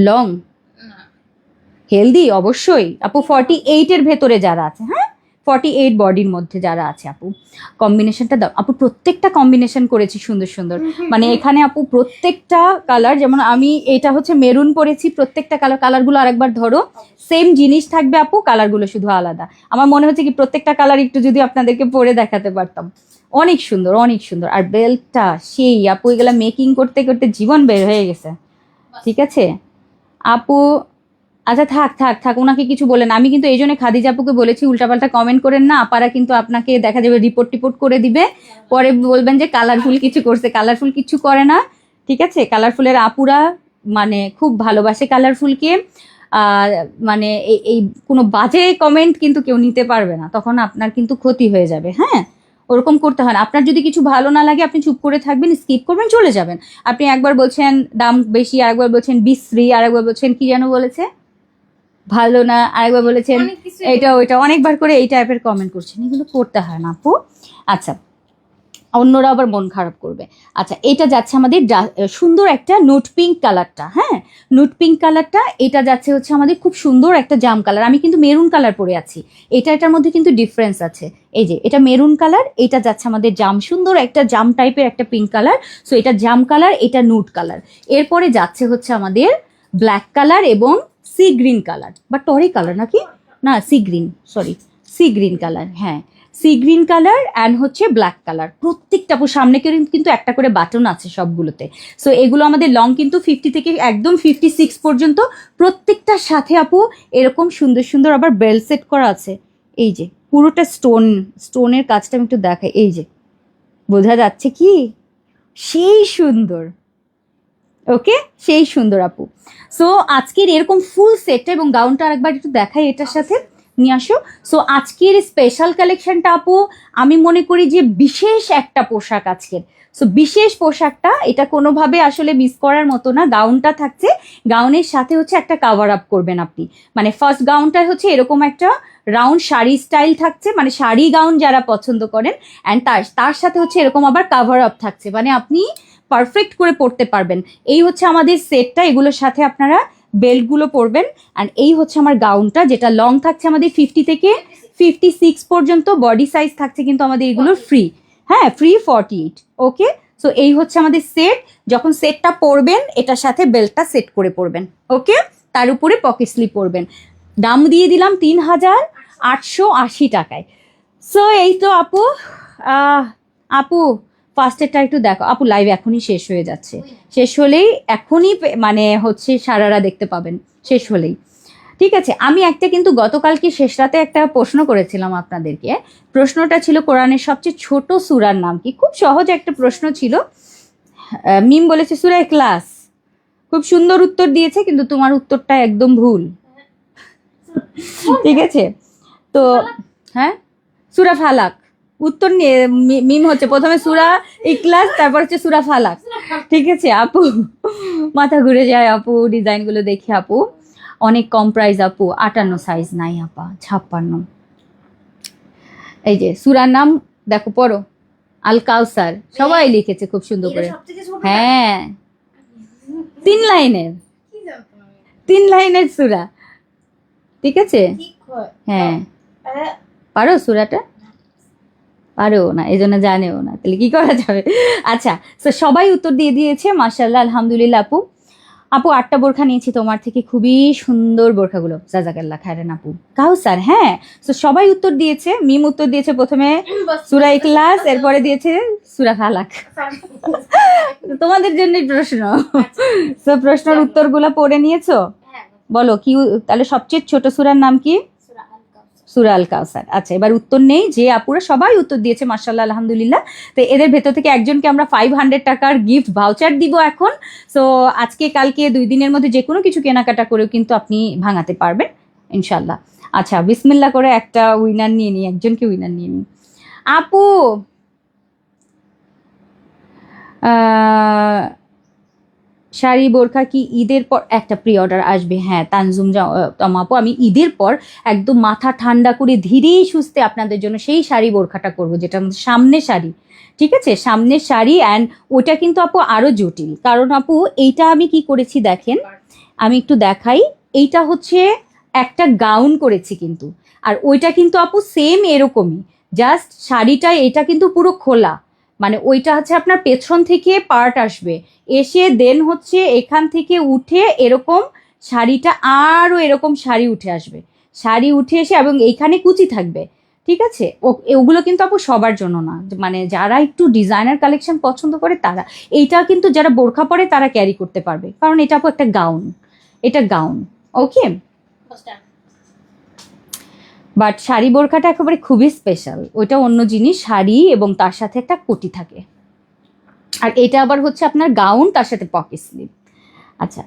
লং হেলদি অবশ্যই আপু, 48-এর ভেতরে যারা আছে, হ্যাঁ 48 বডির মধ্যে যারা আছে আপু, কম্বিনেশনটা দাও আপু, প্রত্যেকটা কম্বিনেশন করেছি সুন্দর সুন্দর, মানে এখানে আপু প্রত্যেকটা কালার, যেমন আমি এটা হচ্ছে মেরুন পরেছি, প্রত্যেকটা কালারগুলো আরেকবার ধরো, সেম জিনিস থাকবে আপু, কালারগুলো শুধু আলাদা। আমার মনে হচ্ছে কি প্রত্যেকটা কালার একটু যদি আপনাদেরকে পরে দেখাতে পারতাম, অনেক সুন্দর অনেক সুন্দর। আর বেল্টটা সেই আপু, এগুলা মেকিং করতে করতে জীবন বের হয়ে গেছে, ঠিক আছে আপু? আচ্ছা থাক ওনাকে কিছু বলেন, আমি কিন্তু এই জন্য খাদিজা আপুকে বলেছি উল্টাপাল্টা কমেন্ট করেন না, আপারা কিন্তু আপনাকে দেখা যাবে রিপোর্ট করে দিবে, পরে বলবেন যে কালারফুল কিছু করছে, কালারফুল কিছু করে না, ঠিক আছে? কালারফুলের আপুরা মানে খুব ভালোবাসে কালারফুলকে, মানে এই কোনো বাজে কমেন্ট কিন্তু কেউ নিতে পারবে না, তখন আপনার কিন্তু ক্ষতি হয়ে যাবে, হ্যাঁ ওরকম করতে হয় না। আপনার যদি কিছু ভালো না লাগে আপনি চুপ করে থাকবেন, স্কিপ করবেন, চলে যাবেন। আপনি একবার বলছেন দাম বেশি, আরেকবার বলছেন বিশ্রী, আরেকবার বলছেন কি যেন বলেছে ভালো না, আরেকবার বলেছেন এটা ওইটা, অনেকবার করে এই টাইপের কমেন্ট করছেন, এগুলো করতে হয় না আপু। আচ্ছা, অন্যরা আবার মন খারাপ করবে। আচ্ছা, এটা যাচ্ছে আমাদের সুন্দর একটা নোট পিঙ্ক কালারটা, হ্যাঁ নোট পিঙ্ক কালারটা, এটা যাচ্ছে হচ্ছে আমাদের খুব সুন্দর একটা জাম কালার। আমি কিন্তু মেরুন কালার পরে আছি, এটার মধ্যে কিন্তু ডিফারেন্স আছে। এই যে এটা মেরুন কালার, এটা যাচ্ছে আমাদের জাম, সুন্দর একটা জাম টাইপের একটা পিঙ্ক কালার। সো এটা জাম কালার, এটা নুট কালার। এরপরে যাচ্ছে হচ্ছে আমাদের ব্ল্যাক কালার এবং সি গ্রিন কালার বা টরি কালার নাকি, না sea green, sorry sea green colour, হ্যাঁ সি গ্রিন কালার অ্যান্ড হচ্ছে ব্ল্যাক কালার। প্রত্যেকটা আপু সামনে কিন্তু একটা করে বাটন আছে সবগুলোতে। সো এগুলো আমাদের লং কিন্তু 50 থেকে একদম 56 পর্যন্ত। প্রত্যেকটার সাথে আপু এরকম সুন্দর সুন্দর আবার বেল্ট সেট করা আছে। এই যে পুরোটা স্টোনের কাজটা আমি একটু দেখাই, এই যে বোঝা যাচ্ছে কি, সেই সুন্দর। ওকে, সেই সুন্দর আপু। সো আজকের এরকম ফুল সেটটা এবং গাউনটা আরেকবার একটু দেখাই এটার সাথে নিয়ে আসো। সো আজকের স্পেশাল কালেকশনটা আপু আমি মনে করি যে বিশেষ একটা পোশাক আজকের। সো বিশেষ পোশাকটা এটা কোনোভাবে আসলে মিস করার মতো না। গাউনটা থাকছে, গাউনের সাথে হচ্ছে একটা কাভার আপ করবেন আপনি। মানে ফার্স্ট গাউনটা হচ্ছে এরকম একটা রাউন্ড শাড়ি স্টাইল থাকছে, মানে শাড়ি গাউন যারা পছন্দ করেন, অ্যান্ড তার সাথে হচ্ছে এরকম আবার কাভার আপ থাকছে, মানে আপনি পারফেক্ট করে পরতে পারবেন। এই হচ্ছে আমাদের সেটটা, এগুলোর সাথে আপনারা বেল্টগুলো পরবেন। অ্যান্ড এই হচ্ছে আমার গাউনটা, যেটা লং থাকছে আমাদের 50 থেকে 56 পর্যন্ত। বডি সাইজ থাকছে কিন্তু আমাদের এগুলো ফ্রি, হ্যাঁ ফ্রি 48। ওকে, সো এই হচ্ছে আমাদের সেট। যখন সেটটা পরবেন এটার সাথে বেল্টটা সেট করে পরবেন। ওকে, তার উপরে পকেট স্লিপ পরবেন। দাম দিয়ে দিলাম 3880 টাকায়। সো এই তো আপু, আপু ফার্স্টেরটা একটু দেখো আপু, লাইভ এখনই শেষ হয়ে যাচ্ছে। শেষ হলেই এখনই মানে হচ্ছে সারারা দেখতে পাবেন শেষ হলেই। ঠিক আছে, আমি একটা কিন্তু গতকালকে শেষ রাতে একটা প্রশ্ন করেছিলাম আপনাদেরকে। প্রশ্নটা ছিল কোরআনের সবচেয়ে ছোট সূরার নাম কি। খুব সহজ একটা প্রশ্ন ছিল। মিম বলেছে সূরা ইখলাস। খুব সুন্দর উত্তর দিয়েছে, কিন্তু তোমার উত্তরটা একদম ভুল। ঠিক আছে, তো হ্যাঁ সূরা ফালাক উত্তর নিয়ে মিম হচ্ছে প্রথমে সূরা ইখলাস, তারপর হচ্ছে সূরা ফালাক। ঠিক আছে আপু, মাথা ঘুরে যায় আপু ডিজাইনগুলো দেখে আপু। অনেক কম প্রাইস আপু, 58 সাইজ নাই আপা, 56। এই যে সূরার নাম দেখো, পড়ো, আল কাউসার। সবাই লিখেছে খুব সুন্দর করে। হ্যাঁ 3 লাইনের, 3 লাইনের সূরা। ঠিক আছে, হ্যাঁ পারো সূরাটা, পারো না এই জন্য জানেও না, তাহলে কি করা যাবে। আচ্ছা, তো সবাই উত্তর দিয়ে দিয়েছে মাশাআল্লাহ, আলহামদুলিল্লাহ আপু। আপু 8টা বোরখা নিয়েছি তোমার থেকে, খুবই সুন্দর বোরখাগুলো, জাজাকাল্লাহ খায়রান আপু। কাউসার, হ্যাঁ। তো সবাই উত্তর দিয়েছে। মিম উত্তর দিয়েছে প্রথমে সূরা ইখলাস, এরপরে দিয়েছে সূরা ফালাক। তোমাদের জন্যই প্রশ্ন। তো প্রশ্নের উত্তরগুলো পড়ে নিয়েছো? বলো কি তাহলে সবচেয়ে ছোট সূরার নাম কি? সূরা আল কাউসার। আচ্ছা, এবার উত্তর নেই। যে আপুরা সবাই উত্তর দিয়েছে মাশাআল্লাহ আলহামদুলিল্লাহ। তো এদের ভেতর থেকে একজনকে আমরা 500 টাকার গিফট ভাউচার দিব এখন। সো আজকে কালকে 2 দিনের মধ্যে যে কোনো কিছু কেনাকাটা করেও কিন্তু আপনি ভাঙাতে পারবেন ইনশাল্লাহ। আচ্ছা, বিসমিল্লাহ করে একটা উইনার নিয়ে নিই, একজনকে উইনার নিয়ে নিই। আপু শাড়ি বোরখা কি ঈদের পর একটা প্রি অর্ডার আসবে? হ্যাঁ তানজুম আপু, আমি ঈদের পর একদম মাথা ঠান্ডা করে ধীরে সুস্থে আপনাদের জন্য সেই শাড়ি বোরখাটা করব, যেটা আমাদের সামনের শাড়ি। ঠিক আছে, সামনের শাড়ি। অ্যান্ড ওটা কিন্তু আপু আরো জটিল, কারণ আপু এইটা আমি কি করেছি দেখেন, আমি একটু দেখাই। এইটা হচ্ছে একটা গাউন করেছি কিন্তু, আর ওইটা কিন্তু আপু সেম এরকমই, জাস্ট শাড়িটা এটা কিন্তু পুরো খোলা। মানে ওইটা হচ্ছে আপনার পেছন থেকে পার্ট আসবে, এসে দেন হচ্ছে এখান থেকে উঠে এরকম শাড়িটা, আরও এরকম শাড়ি উঠে আসবে, শাড়ি উঠে এসে এবং এইখানে কুচি থাকবে। ঠিক আছে, ওগুলো কিন্তু আপু সবার জন্য না, মানে যারা একটু ডিজাইনার কালেকশন পছন্দ করে তারা। এইটা কিন্তু যারা বোরখা পরে তারা ক্যারি করতে পারবে, কারণ এটা আপু একটা গাউন, এটা গাউন। ওকে, বাট শাড়ি বোরখাটা একেবারে খুবই স্পেশাল, ওইটা অন্য জিনিস। শাড়ি এবং তার সাথে একটা কোটি থাকে, আর এটা আবার হচ্ছে আপনার গাউন, তার সাথে পকেট স্লিভ। আচ্ছা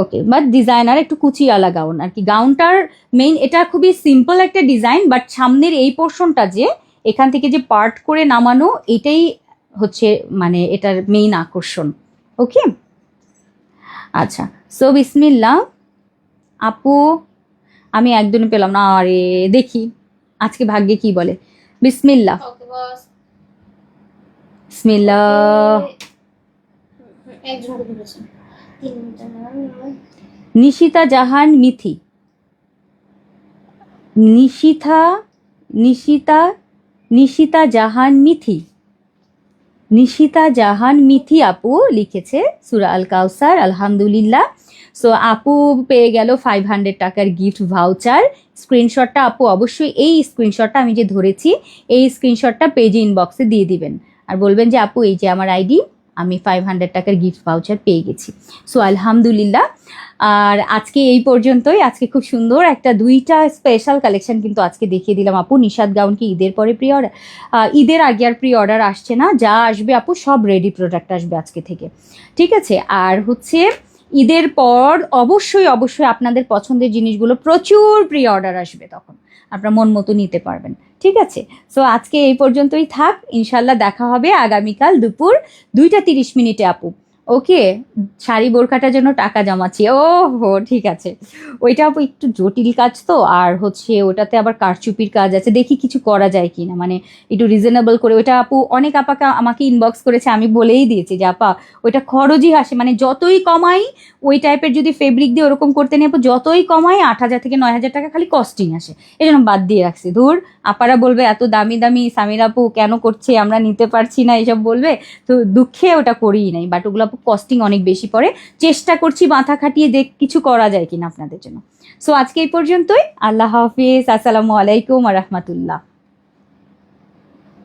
ওকে, বাট ডিজাইনার একটু কুচিওয়ালা গাউন আর কি। গাউনটার মেইন, এটা খুবই সিম্পল একটা ডিজাইন, বাট সামনের এই পোর্শনটা যে এখান থেকে যে পার্ট করে নামানো, এটাই হচ্ছে মানে এটার মেইন আকর্ষণ। ওকে, আচ্ছা। সো বিসমিল্লাহ আপু, আমি একদমই পেলাম না, আরে দেখি আজকে ভাগ্যে কি বলে। বিসমিল্লাহ, বিসমিল্লাহ। নিশিতা জাহান মিথি, নিশিতা জাহান মিথি। নিশিতা জাহান মিথি আপু লিখেছে সূরা আল কাউসার, আলহামদুলিল্লাহ। সো আপু পেয়ে গেল 500 টাকার গিফট ভাউচার। স্ক্রিনশটটা আপু অবশ্যই, এই স্ক্রিনশটটা আমি যে ধরেছি এই স্ক্রিনশটটা পেজে ইনবক্সে দিয়ে দিবেন আর বলবেন যে আপু এই যে আমার আইডি, আমি 500 টাকার গিফট ভাউচার পেয়ে গেছি। সো আলহামদুলিল্লাহ। আর আজকে এই পর্যন্তই। আজকে খুব সুন্দর একটা 2টা স্পেশাল কালেকশন কিন্তু আজকে দেখিয়ে দিলাম আপু। নিশাদ গাউন কি ঈদের পরে প্রি অর্ডার? ঈদের আগে আর প্রি অর্ডার আসছে না, যা আসবে আপু সব রেডি প্রোডাক্ট আসবে আজকে থেকে, ঠিক আছে? আর হচ্ছে ঈদের পর অবশ্যই অবশ্যই আপনাদের পছন্দের জিনিসগুলো প্রচুর প্রি অর্ডার আসবে, তখন আপনারা মন মতো নিতে পারবেন, ঠিক আছে? সো আজকে এই পর্যন্তই থাক, ইনশাল্লাহ দেখা হবে আগামীকাল দুপুর 2টা 30 মিনিটে আপু। ওকে, শাড়ি বোরখাটার জন্য টাকা জমাচ্ছি, ও হো ঠিক আছে। ওইটা আপু একটু জটিল কাজ তো, আর হচ্ছে ওটাতে আবার কারচুপির কাজ আছে, দেখি কিছু করা যায় কিনা, মানে একটু রিজনেবল করে। ওইটা আপু অনেক আপাকে আমাকে ইনবক্স করেছে, আমি বলেই দিয়েছি যে আপা ওইটা খরচই আসে, মানে যতই কমাই ওই টাইপের যদি ফেব্রিক দিয়ে ওরকম করতে নিয়ে আপু যতই কমাই 8,000 থেকে 9,000 টাকা খালি কস্টিং আসে, এই জন্য বাদ দিয়ে রাখছি। ধুর, আপারা বলবে এত দামি দামি সামির আপু কেন করছে, আমরা নিতে পারছি না, এইসব বলবে। তো দুঃখে ওটা করিই নাই, বাট ওগুলো আপু কস্টিং অনেক বেশি পড়ে। চেষ্টা করছি মাথা খাটিয়ে কিছু করা যায় কিনা আপনাদের জন্য। সো আজকে এই পর্যন্তই। আল্লাহ হাফিজ, আসসালামু আলাইকুম ওয়া রাহমাতুল্লাহ।